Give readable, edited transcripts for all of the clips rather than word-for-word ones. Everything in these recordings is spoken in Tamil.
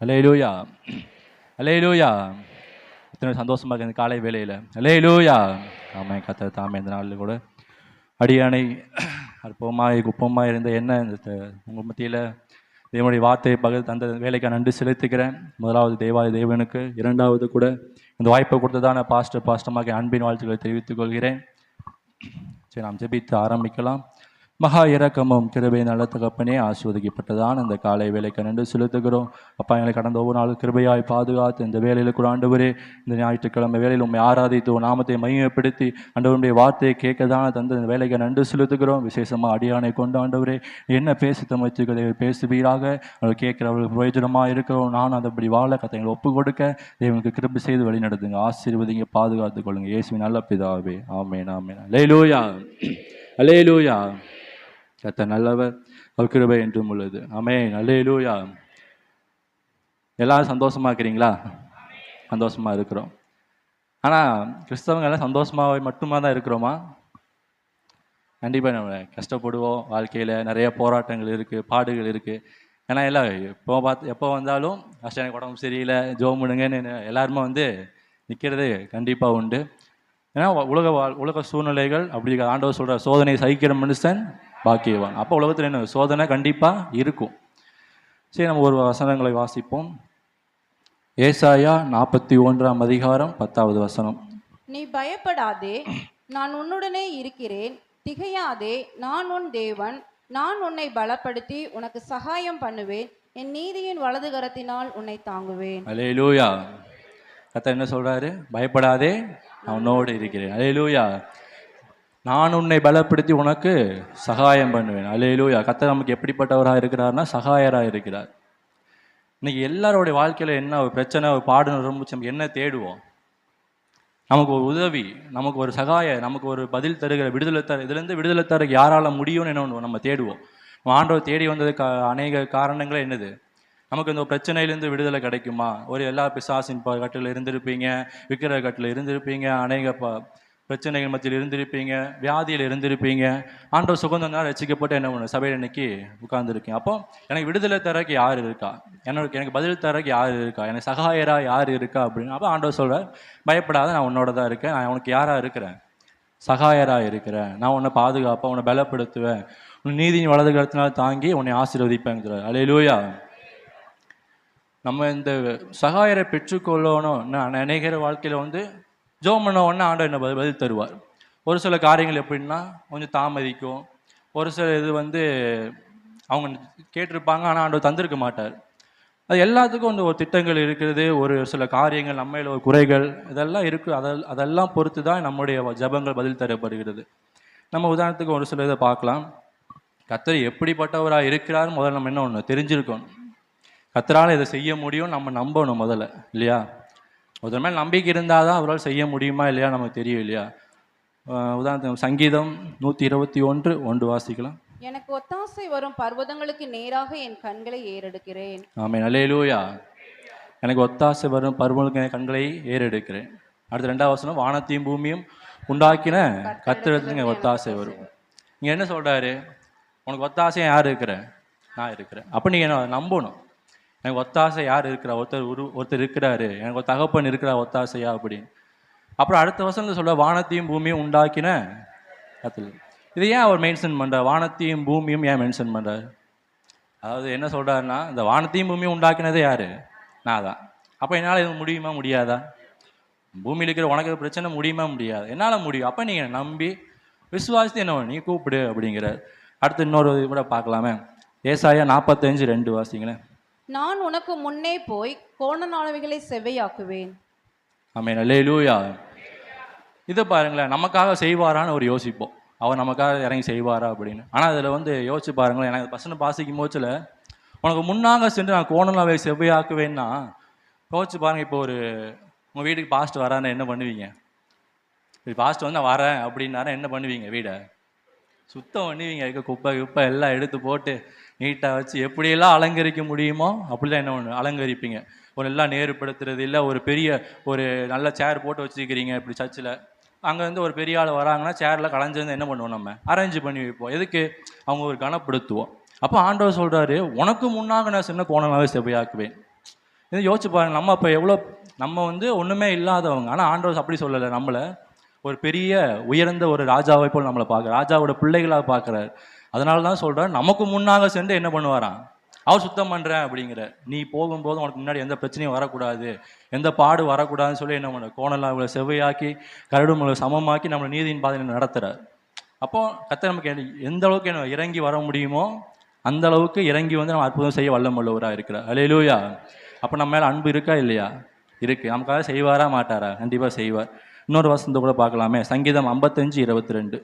அல்லேலூயா, அல்லேலூயா. எத்தனை சந்தோஷமாக இருக்குது இந்த காலை வேளையில். அல்லேலூயா. ஆமாம், கர்த்தர் தாமே இந்த நாளில் கூட அடியானை அற்பமாய் குப்பமாய் இருந்த என்ன இந்த உங்கள் மத்தியில் தேவனுடைய வார்த்தையை பகிர்ந்து தந்த வேலைக்கு நன்றி செலுத்துக்கிறேன். முதலாவது தேவாதி தேவனுக்கு, இரண்டாவது கூட இந்த வாய்ப்பை கொடுத்ததான பாஸ்டமாக அன்பின் வாழ்த்துக்களை தெரிவித்துக் கொள்கிறேன். சரி, நாம் ஜெபித்து ஆரம்பிக்கலாம். மகா இரக்கமும் கிருபை நல்ல தகப்பனே, ஆஸ்வதிக்கப்பட்டதான் இந்த காலை வேலைக்கு நன்றி செலுத்துகிறோம். அப்பா, எங்களை கடந்த ஒவ்வொரு நாளும் கிருபையாய் பாதுகாத்து இந்த வேலையில் கூட ஆண்டவரே, இந்த ஞாயிற்றுக்கிழமை வேலையில் உண்மை ஆராதித்து நாமத்தை மையப்படுத்தி ஆண்டவருடைய வார்த்தையை கேட்கதான தந்த இந்த வேலைக்கு நன்றி செலுத்துகிறோம். விசேஷமாக அடியானை கொண்டு ஆண்டவரே என்ன பேசி தமிழ்ச்சிகளை பேசுவீராக. அவர்கள் கேட்கிறவர்களுக்கு பிரயோஜனமாக இருக்கிறோம். நான் அதை வாழ கத்தைகளை ஒப்பு கொடுக்க தேவனுக்கு கிருபை செய்து வழி நடத்துங்க, ஆசீர்வதிங்க, பாதுகாத்துக் கொள்ளுங்க. இயேசுவின் நல்ல பிதாவே, ஆமென், ஆமென். அல்லேலூயா, அல்லேலூயா. கர்த்தர் நல்லவர், அவர் கிருபை என்றும் உள்ளது. ஆமென், அல்லேலூயா. எல்லாரும் சந்தோஷமா இருக்கிறீங்களா? சந்தோஷமா இருக்கிறோம். ஆனால் கிறிஸ்தவங்க எல்லாம் சந்தோஷமாக மட்டுமா தான் இருக்கிறோமா? கண்டிப்பாக நம்ம கஷ்டப்படுவோம். வாழ்க்கையில் நிறைய போராட்டங்கள் இருக்குது, பாடுகள் இருக்குது. ஏன்னா எல்லாம் எப்போ வந்தாலும் கஷ்டம், எனக்கு உடம்பு சரியில்லை, ஜோமுடுங்கன்னு எல்லாருமே நிற்கிறது கண்டிப்பாக உண்டு. ஏன்னா உலக சூழ்நிலைகள் அப்படி ஆண்டவர் சொல்கிற சோதனை சகிக்கிற மனுஷன் பாக்கியவான். அப்போ உலகத்தில் என்ன சோதனை கண்டிப்பாக இருக்கும். சரி, நம்ம ஒரு வசனங்களை வாசிப்போம். ஏசாயா 41ஆம் அதிகாரம் 10வது வசனம். நீ பயப்படாதே, நான் உன்னுடனே இருக்கிறேன். திகையாதே, நான் உன் தேவன். நான் உன்னை பலப்படுத்தி உனக்கு சகாயம் பண்ணுவேன். என் நீதியின் வலது கரத்தினால் உன்னை தாங்குவேன். அல்லேலூயா. கர்த்தர் என்ன சொல்றாரு? பயப்படாதே, நான் உன்னோடு இருக்கிறேன். அல்லேலூயா. நான் உன்னை பலப்படுத்தி உனக்கு சகாயம் பண்ணுவேன். அல்லேலூயா. கர்த்தர் நமக்கு எப்படிப்பட்டவராக இருக்கிறார்னா சகாயராக இருக்கிறார். இன்னைக்கு எல்லாரோடைய வாழ்க்கையில் என்ன ஒரு பிரச்சனை, ஒரு பாடு நிரம்பிச்சு நம்ம என்ன தேடுவோம்? நமக்கு ஒரு உதவி, நமக்கு ஒரு சகாயம், நமக்கு ஒரு பதில் தருகிற விடுதலை இதுலேருந்து விடுதலை தர யாரால முடியும்னு என்ன நம்ம தேடுவோம். ஆண்டவர் தேடி வந்ததுக்கு அநேக காரணங்களே என்னது? நமக்கு இந்த பிரச்சனையிலேருந்து விடுதலை கிடைக்குமா? ஒரு எல்லா பிசாசின் கட்டில் இருந்திருப்பீங்க, விக்கிர கட்டில் இருந்திருப்பீங்க, அநேக பிரச்சனைகள் மத்தியில் இருந்திருப்பீங்க, வியாதியில் இருந்திருப்பீங்க. ஆண்டவர் சுகந்தம் ரசிக்கப்பட்டு என்ன பண்ண சபையில் இன்னைக்கு உட்கார்ந்துருக்கீங்க. அப்போ எனக்கு விடுதலை தரக்கு யார் இருக்கா? எனக்கு பதில் தரக்கு யார் இருக்கா? எனக்கு சகாயரா யார் இருக்கா அப்படின்னு. அப்போ ஆண்டவர் சொல்கிறார், பயப்படாத, நான் உன்னோட தான் இருக்கேன். நான் உனக்கு யாராக இருக்கிறேன்? சகாயராக இருக்கிறேன். நான் உன்னை பாதுகாப்பேன், உன்னை பலப்படுத்துவேன், உன் நீதியின் வலது கரத்தினால் தாங்கி உன்னை ஆசீர்வதிப்பேங்கிறார். அல்லேலூயா. நம்ம இந்த சகாயரை பெற்றுக்கொள்ளணும். அநேகர் வாழ்க்கையில் ஜோம் பண்ண உடனே ஆண்டவர் என்ன பதில் தருவார். ஒரு சில காரியங்கள் எப்படின்னா கொஞ்சம் தாமதிக்கும். ஒரு சில இது அவங்க கேட்டிருப்பாங்க, ஆனால் ஆண்டவர் தந்திருக்க மாட்டார். அது எல்லாத்துக்கும் ஒரு திட்டங்கள் இருக்கிறது, ஒரு சில காரியங்கள் நம்மையில் ஒரு குறைகள் இதெல்லாம் இருக்குது. அதெல்லாம் பொறுத்து தான் நம்முடைய ஜபங்கள் பதில் தரப்படுகிறது. நம்ம உதாரணத்துக்கு ஒரு சில இதை பார்க்கலாம். கர்த்தர் எப்படிப்பட்டவராக இருக்கிறார் முதல்ல நம்ம என்ன ஒன்று தெரிஞ்சிருக்கணும். கர்த்தரால் இதை செய்ய முடியும் நம்ம நம்பணும் முதல்ல, இல்லையா? ஒருத்தர் மேல் நம்பிக்கை இருந்தால் தான் அவரால் செய்ய முடியுமா இல்லையா நமக்கு தெரியும், இல்லையா? உதாரணத்துக்கு சங்கீதம் 121:1 வாசிக்கலாம். எனக்கு ஒத்தாசை வரும் பர்வதங்களுக்கு நேராக என் கண்களை ஏறெடுக்கிறேன். ஆமென், அல்லேலூயா. எனக்கு ஒத்தாசை வரும் பர்வதங்களுக்கு என் கண்களை ஏறெடுக்கிறேன். அடுத்த 2வது வசனம், வானத்தையும் பூமியும் உண்டாக்கின கர்த்தரிடத்துல ஒத்தாசை வரும். இங்கே என்ன சொல்கிறாரு? உனக்கு ஒத்தாசை யார் இருக்கிற? நான் இருக்கிறேன். அப்போ நீங்கள் என்ன நம்பணும். எனக்கு ஒத்தாசை யார் இருக்கிறா? ஒருத்தர் இருக்கிறாரு, எனக்கு ஒரு தகப்பன் இருக்கிறா ஒத்தாசையா அப்படின்னு. அப்புறம் அடுத்த வசனத்தில் சொல்ற, வானத்தையும் பூமியும் உண்டாக்கின கர்த்தர். இதை ஏன் அவர் மென்ஷன் பண்ணுறார்? வானத்தையும் பூமியும் ஏன் மென்ஷன் பண்ணுறாரு? அதாவது என்ன சொல்கிறாருன்னா, இந்த வானத்தையும் பூமியும் உண்டாக்கினதே யார்? நான் தான். அப்போ என்னால் இது முடியுமா முடியாதா? பூமியில் இருக்கிற உனக்கு பிரச்சனை முடியுமா முடியாது? என்னால் முடியும். அப்போ நீங்கள் நம்பி விசுவாசித்து என்ன நீ கூப்பிடு அப்படிங்கிறார். அடுத்து இன்னொரு கூட பார்க்கலாமே. ஏசாயா 45:2 வாசிங்களேன். நான் உனக்கு முன்னே போய் கோணலானவைகளை செவ்வையாக்குவேன். ஆமென், அல்லேலூயா. இதை பாருங்களேன், நமக்காக செய்வாரான்னு ஒரு யோசிப்போம், அவர் நமக்காக இறங்கி செய்வாரா அப்படின்னு. ஆனால் அதில் யோசிச்சு பாருங்களேன், எனக்கு பசங்க பாசிக்கும் போச்சில் உனக்கு முன்னாக சென்று நான் கோணலாவை செவ்வையாக்குவேன்னா யோசிச்சு பாருங்கள். இப்போ உங்கள் வீட்டுக்கு பாஸ்ட் வரான்னு என்ன பண்ணுவீங்க? இப்போ பாஸ்ட் நான் வரேன் அப்படின்னாரா என்ன பண்ணுவீங்க? வீடை சுத்தம் பண்ணுவீங்க. இருக்க குப்பை எல்லாம் எடுத்து போட்டு நீட்டாக வச்சு எப்படியெல்லாம் அலங்கரிக்க முடியுமோ அப்படிலாம் என்ன ஒன்று அலங்கரிப்பீங்க. ஒரு எல்லாம் நேருப்படுத்துறது இல்லை, ஒரு நல்ல சேர் போட்டு வச்சுக்கிறீங்க. இப்படி சர்ச்சில் அங்கே ஒரு பெரிய ஆள் வராங்கன்னா சேரில் கலைஞ்சிருந்து என்ன பண்ணுவோம்? நம்ம அரேஞ்ச் பண்ணி வைப்போம். எதுக்கு? அவங்க ஒரு கனப்படுத்துவோம். அப்போ ஆண்டவர் சொல்கிறாரு, உனக்கு முன்னாக நான் சின்ன கோணலாகவே செவ்வையாக்குவேன். இதை யோசிச்சு பாருங்க, நம்ம அப்போ எவ்வளோ நம்ம வந்து ஒன்றுமே இல்லாதவங்க. ஆனால் ஆண்டவர் அப்படி சொல்லலை, நம்மளை ஒரு பெரிய உயர்ந்த ஒரு ராஜாவை போல் நம்மளை பார்க்குற, ராஜாவோட பிள்ளைகளாக பார்க்குறாரு. அதனால தான் சொல்கிறார், நமக்கு முன்னாக சென்று என்ன பண்ணுவாராம், அவர் சுத்தம் பண்ணுறேன் அப்படிங்கிற. நீ போகும்போது உனக்கு முன்னாடி எந்த பிரச்சனையும் வரக்கூடாது, எந்த பாடு வரக்கூடாதுன்னு சொல்லி என்ன பண்ண, கோணலாம் அவளை செவ்வையாக்கி கரடுமுறை சமமாக்கி நம்மளை நீதியின் பாதையில் நடத்துகிறார். அப்போ கர்த்தர் நமக்கு எந்த அளவுக்கு என்ன இறங்கி வர முடியுமோ அந்த அளவுக்கு இறங்கி வந்து நம்ம அற்புதம் செய்ய வல்லமுள்ளவராக இருக்கிறார். அல்லேலூயா. அப்போ நம்ம மேலே அன்பு இருக்கா இல்லையா? இருக்குது. நமக்காக செய்வாரா மாட்டாரா? கண்டிப்பாக செய்வார். இன்னொரு வசனத்தை கூட பார்க்கலாமே, சங்கீதம் 55:22.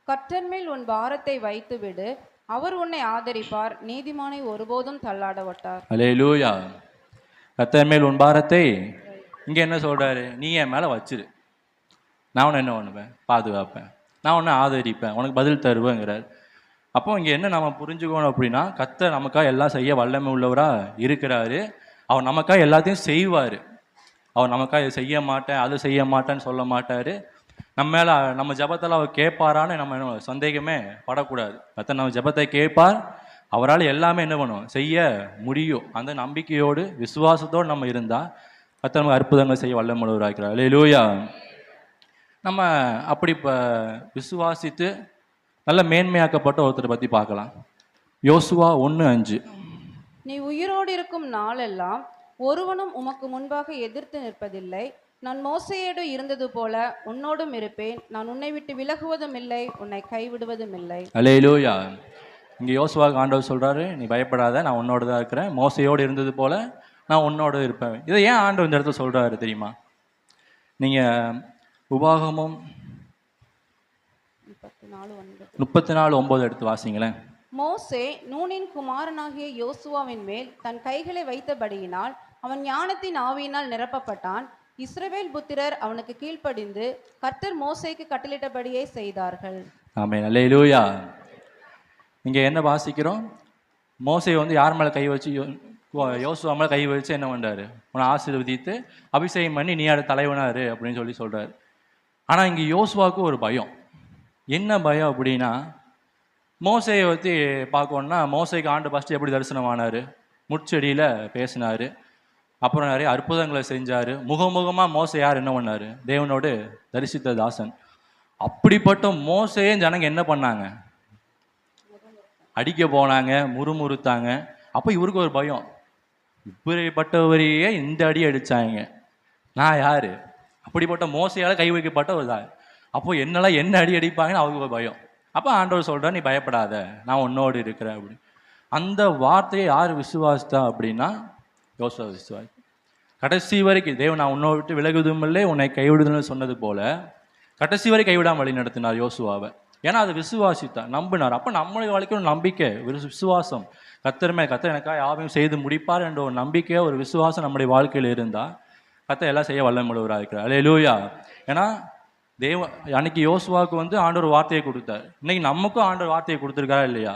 கர்த்தர் மேல் உன் பாரத்தை வைத்து விடு, அவர் உன்னை ஆதரிப்பார், நீதிமானை ஒருபோதும் தள்ளாட விட்டார். அல்லேலூயா. கர்த்தர் மேல் உன் பாரத்தை, இங்கே என்ன சொல்கிறாரு, நீ என் மேலே வச்சிரு, நான் உன்னை என்ன பண்ணுவேன், பாதுகாப்பேன், நான் உன்னை ஆதரிப்பேன், உனக்கு பதில் தருவேங்கிறார். அப்போ இங்கே என்ன நம்ம புரிஞ்சுக்கணும் அப்படின்னா, கர்த்தர் நமக்காக எல்லாம் செய்ய வல்லமை உள்ளவராக இருக்கிறாரு. அவர் நமக்காக எல்லாத்தையும் செய்வார். அவர் நமக்காக இதை செய்ய மாட்டேன் அதை செய்ய மாட்டேன்னு சொல்ல மாட்டார். நம்ம மேலே நம்ம ஜபத்தில் அவர் கேட்பாரான்னு நம்ம சந்தேகமே படக்கூடாது. கர்த்தர் நம்ம ஜபத்தை கேட்பார், அவரால் எல்லாமே என்ன பண்ணுவோம், செய்ய முடியும். அந்த நம்பிக்கையோடு விசுவாசத்தோடு நம்ம இருந்தால் கர்த்தர் நமக்கு அற்புதங்கள் செய்ய வல்லமை உள்ளவராக இருக்கிறார். அல்லேலூயா. நம்ம அப்படி இப்போ விசுவாசித்து நல்ல மேன்மையாக்கப்பட்ட ஒருத்தரை பற்றி பார்க்கலாம். யோசுவா 1:5. நீ உயிரோடு இருக்கும் நாளெல்லாம் ஒருவனும் உமக்கு முன்பாக எதிர்த்து நிற்பதில்லை. நான் மோசேயோடு இருந்தது போல உன்னோடும் இருப்பேன். நான் உன்னை விட்டு விலகுவதும் இல்லை, உன்னை கைவிடுவதும் இல்லை. அல்லேலூயா. இங்கே யோசுவாவுக்கு ஆண்டவர் சொல்கிறாரு, நீ பயப்படாத, நான் உன்னோடு தான் இருக்கிறேன், மோசையோடு இருந்தது போல நான் உன்னோடு இருப்பேன். இதை ஏன் ஆண்டவர் இந்த இடத்துல சொல்கிறாரு தெரியுமா? நீங்கள் உபாகமம் 34:9 எடுத்து வாசிங்களேன். மோசே நூனின் குமாரனாகிய யோசுவாவின் மேல் தன் கைகளை வைத்தபடியினால் அவன் ஞானத்தின் ஆவியினால் நிரப்பப்பட்டான். இஸ்ரவேல் புத்திரர் அவனுக்கு கீழ்ப்படிந்து கர்த்தர் மோசேக்கு கட்டளிட்டபடியே செய்தார்கள். ஆமென். அல்லேலூயா. இங்கே என்ன வாசிக்கிறோம்? மோசே வந்து யார் மேலே கை வச்சு, யோசுவா மேலே கை வச்சு என்ன பண்ணுறாரு, உன்னை ஆசீர்வதித்து அபிஷேகம் பண்ணி நீ யார் தலைவனாரு அப்படின்னு சொல்லி சொல்கிறாரு. ஆனால் இங்கே யோசுவாவுக்கு ஒரு பயம். என்ன பயம் அப்படின்னா, மோசையை பற்றி பார்க்கணுன்னா, மோசைக்கு ஆண்டு ஃபஸ்ட்டு எப்படி தரிசனமானார், முட்செடியில் பேசினார், அப்புறம் நிறைய அற்புதங்களை செஞ்சார். முகமுகமாக மோசை யார் என்ன பண்ணார், தேவனோடு தரிசித்த தாசன். அப்படிப்பட்ட மோசையும் ஜனங்க என்ன பண்ணாங்க, அடிக்க போனாங்க, முறுமுறுத்தாங்க. அப்போ இவருக்கு ஒரு பயம், இப்படிப்பட்டவரையே இந்த அடி அடித்தாங்க, நான் யார், அப்படிப்பட்ட மோசையால் கை வைக்கப்பட்ட ஒரு தான், அப்போ என்னெல்லாம் என்ன அடி அடிப்பாங்கன்னு அவருக்கு ஒரு பயம். அப்போ ஆண்டவர் சொல்கிறார், நீ பயப்படாத, நான் உன்னோடு இருக்கிறேன் அப்படி. அந்த வார்த்தையை யார் விசுவாசித்தா அப்படின்னா, யோசுவா விசுவாசி. கடைசி வரைக்கும் தேவன் நான் உன்னோட விட்டு விலகுவதும் இல்லை, உன்னை கைவிடுதல்னு சொன்னது போல கடைசி வரை கைவிடாமல் வழி நடத்தினார் யோசுவாவை. ஏன்னா அதை விசுவாசித்தார், நம்பினார். அப்போ நம்மளுடைய வாழ்க்கையில் ஒரு நம்பிக்கை, ஒரு விசுவாசம், கர்த்தர் எனக்காக யாவையும் செய்து முடிப்பார் என்ற ஒரு நம்பிக்கை, ஒரு விசுவாசம் நம்முடைய வாழ்க்கையில் இருந்தால் கர்த்தர் எல்லாம் செய்ய வல்லமுள்ளவராக இருக்கிறார். அல்லேலூயா. ஏன்னா அன்னைக்கு யோசுவாவுக்கு வந்து ஆண்டவர் வார்த்தையை கொடுத்தார். இன்னைக்கு நமக்கும் ஆண்டவர் வார்த்தையை கொடுத்துருக்காரா இல்லையா?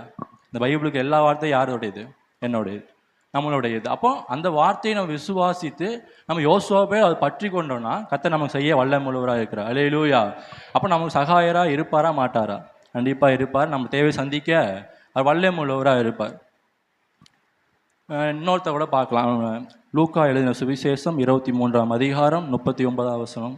இந்த பைபிளுக்கு எல்லா வார்த்தையும் யாரோடையது, என்னுடையது, நம்மளுடையது. அப்போ அந்த வார்த்தையை நம்ம விசுவாசித்து நம்ம யோசுவாவை அதை பற்றி கொண்டோம்னா கர்த்தர் நமக்கு செய்ய வல்லமுள்ளவராக இருக்கிறார். அல்லேலூயா. அப்போ நமக்கு சகாயராக இருப்பாரா மாட்டாரா? கண்டிப்பாக இருப்பார். நம்ம தேவை சந்திக்க அவர் வல்லமுள்ளவராக இருப்பார். இன்னொருத்த கூட பார்க்கலாம். லூக்கா எழுதின சுவிசேஷம் 23:39.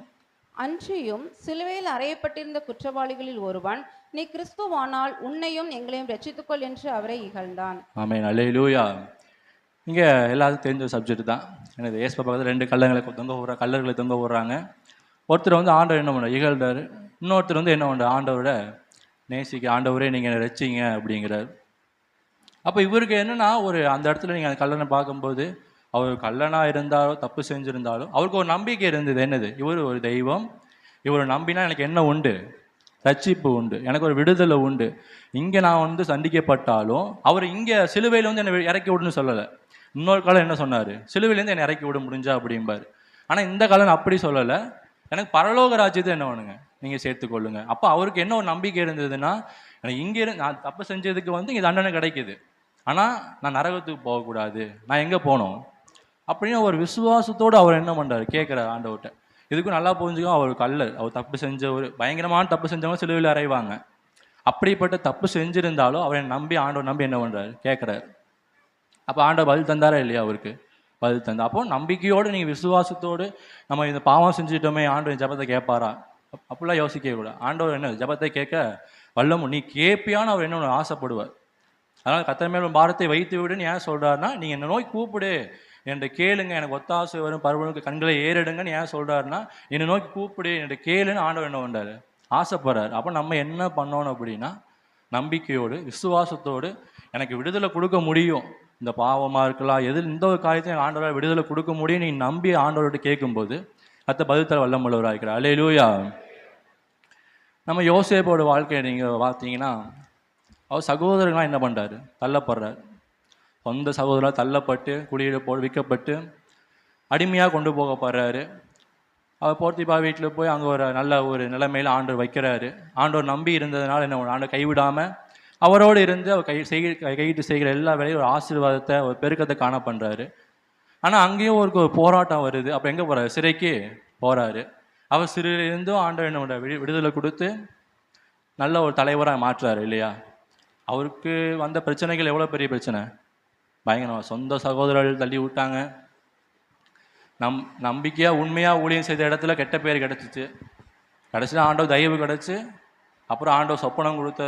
அன்றியும் சிலுவையில் அறையப்பட்டிருந்த குற்றவாளிகளில் ஒருவன், நீ கிறிஸ்துவானால் உன்னையும் எங்களையும் ரட்சித்துக்கொள் என்று அவரை இகழ்ந்தான். ஆமென். அல்லேலூயா. இங்கே எல்லாத்துக்கும் தெரிஞ்ச சப்ஜெக்ட் தான். எனக்கு ஏசப்பா பக்கத்தில் 2 கல்லர்களை தொங்க விடுறாங்க. ஒருத்தர் வந்து ஆண்டவர் என்ன பண்ணுறார், இகழ்றாரு. இன்னொருத்தர் வந்து என்ன பண்ணுறார், ஆண்டவரை நேசிக்க, ஆண்டவரே நீங்கள் என்னை ரட்சிங்க அப்படிங்கிறார். அப்போ இவருக்கு என்னன்னா, ஒரு அந்த இடத்துல நீங்கள் அந்த கல்லனை பார்க்கும்போது, அவர் கல்லனாக இருந்தாலும் தப்பு செஞ்சுருந்தாலும் அவருக்கு ஒரு நம்பிக்கை இருந்தது. என்னது, இவர் ஒரு தெய்வம், இவர் நம்பினா எனக்கு என்ன உண்டு, ரட்சிப்பு உண்டு, எனக்கு ஒரு விடுதலை உண்டு. இங்கே நான் வந்து சந்திக்கப்பட்டாலும் அவர் இங்கே சிலுவையில் வந்து என்னை இறக்கி விடுன்னு சொல்லலை. இன்னொரு காலம் என்ன சொன்னார், சிலுவையிலேருந்து என்னை இறக்கி விட முடிஞ்சா அப்படிம்பார். ஆனால் இந்த காலம் அப்படி சொல்லலை, எனக்கு பரலோக ராஜ்யத்தை என்ன பண்ணுங்க, நீங்கள் சேர்த்துக்கொள்ளுங்க. அப்போ அவருக்கு என்ன ஒரு நம்பிக்கை இருந்ததுன்னா, எனக்கு இங்கே நான் தப்பு செஞ்சதுக்கு வந்து இங்கே தண்டனை கிடைக்குது, ஆனால் நான் நரகத்துக்கு போகக்கூடாது, நான் எங்கே போகணும் அப்படின்னு ஒரு விசுவாசத்தோடு அவர் என்ன பண்ணுறாரு, கேட்குறாரு ஆண்டவர்கிட்ட. இதுக்கும் நல்லா புரிஞ்சுக்கோ, அவர் கல்லர், அவர் தப்பு செஞ்ச ஒரு பயங்கரமான தப்பு செஞ்சவங்க சிலுவையில் அறைவாங்க. அப்படிப்பட்ட தப்பு செஞ்சிருந்தாலும் அவரை நம்பி, ஆண்டவர் நம்பி என்ன பண்ணுறாரு, கேட்குறாரு. அப்போ ஆண்டவர் பதில் தந்தாரா இல்லையா? அவருக்கு பதில் தந்தா. அப்போ நம்பிக்கையோடு நீங்கள் விசுவாசத்தோடு நம்ம இந்த பாவம் செஞ்சுட்டோமே, ஆண்டவர் ஜெபத்தை கேட்பாரா? அப்படிலாம் யோசிக்க கூட. ஆண்டவர் என்ன ஜெபத்தை கேட்க வல்லமும், நீ கேட்பியான்னு அவர் என்ன ஆசைப்படுவார். அதனால் கர்த்தர் மேல் பாரத்தை வைத்து விடுன்னு ஏன் சொல்கிறாருன்னா, நீங்கள் என்னை நோக்கி கூப்பிடு, என்னை கேளுங்க, எனக்கு ஒத்தாசை வரும், பருவனுக்கு கண்களை ஏறிடுங்கன்னு ஏன் சொல்கிறாருன்னா, என்னை நோக்கி கூப்பிடு, என்னை கேளுன்னு ஆண்டவர் என்ன பண்ணுறாரு? ஆசைப்படுறாரு. அப்போ நம்ம என்ன பண்ணணும் அப்படின்னா, நம்பிக்கையோடு விசுவாசத்தோடு எனக்கு விடுதலை கொடுக்க முடியும், இந்த பாவமாக இருக்கலாம், எந்த ஒரு காரியத்தையும் ஆண்டவரால் விடுதலை கொடுக்க முடியும் நீ நம்பி ஆண்டவர்கிட்ட கேட்கும்போது கர்த்தர் பதில் தர வல்லமுள்ளவராக இருக்கிறார். அல்லேலூயா. நம்ம யோசேப்போட வாழ்க்கையை நீங்கள் பார்த்தீங்கன்னா, அவர் சகோதரர்களாம் என்ன பண்ணுறாரு? தள்ளப்படுறார். சொந்த சகோதரர் தள்ளப்பட்டு குடியிட விற்கப்பட்டு அடிமையாக கொண்டு போகப்படுறாரு. அவர் போர்த்திபா வீட்டில் போய் அங்கே ஒரு நல்ல ஒரு நிலைமையில் ஆண்டவர் வைக்கிறாரு. ஆண்டவர் நம்பி இருந்ததுனால என்ன, ஆண்டவர் கைவிடாமல் அவரோடு இருந்து அவர் கையிட்டு செய்கிற எல்லா வேலையும் ஒரு ஆசீர்வாதத்தை, ஒரு பெருக்கத்தை காண பண்ணுறாரு. ஆனால் அங்கேயும் ஒரு போராட்டம் வருது. அப்போ எங்கே போகிறாரு? சிறைக்கு போகிறாரு. அவர் சிறையிலிருந்தும் ஆண்டவர் என்ன பண்ணுறாரு? விடுதலை கொடுத்து நல்ல ஒரு தலைவராக மாற்றுறாரு இல்லையா? அவருக்கு வந்த பிரச்சனைகள் எவ்வளோ பெரிய பிரச்சனை, பயங்கரமாக. சொந்த சகோதரர்கள் தள்ளி விட்டாங்க. நம்பிக்கையாக உண்மையாக ஊழியம் செய்த இடத்துல கெட்ட பேர் கிடச்சிச்சு. கடைசியில் ஆண்டவர் தயவு கிடச்சி, அப்புறம் ஆண்டவர் சொப்பனம் கொடுத்த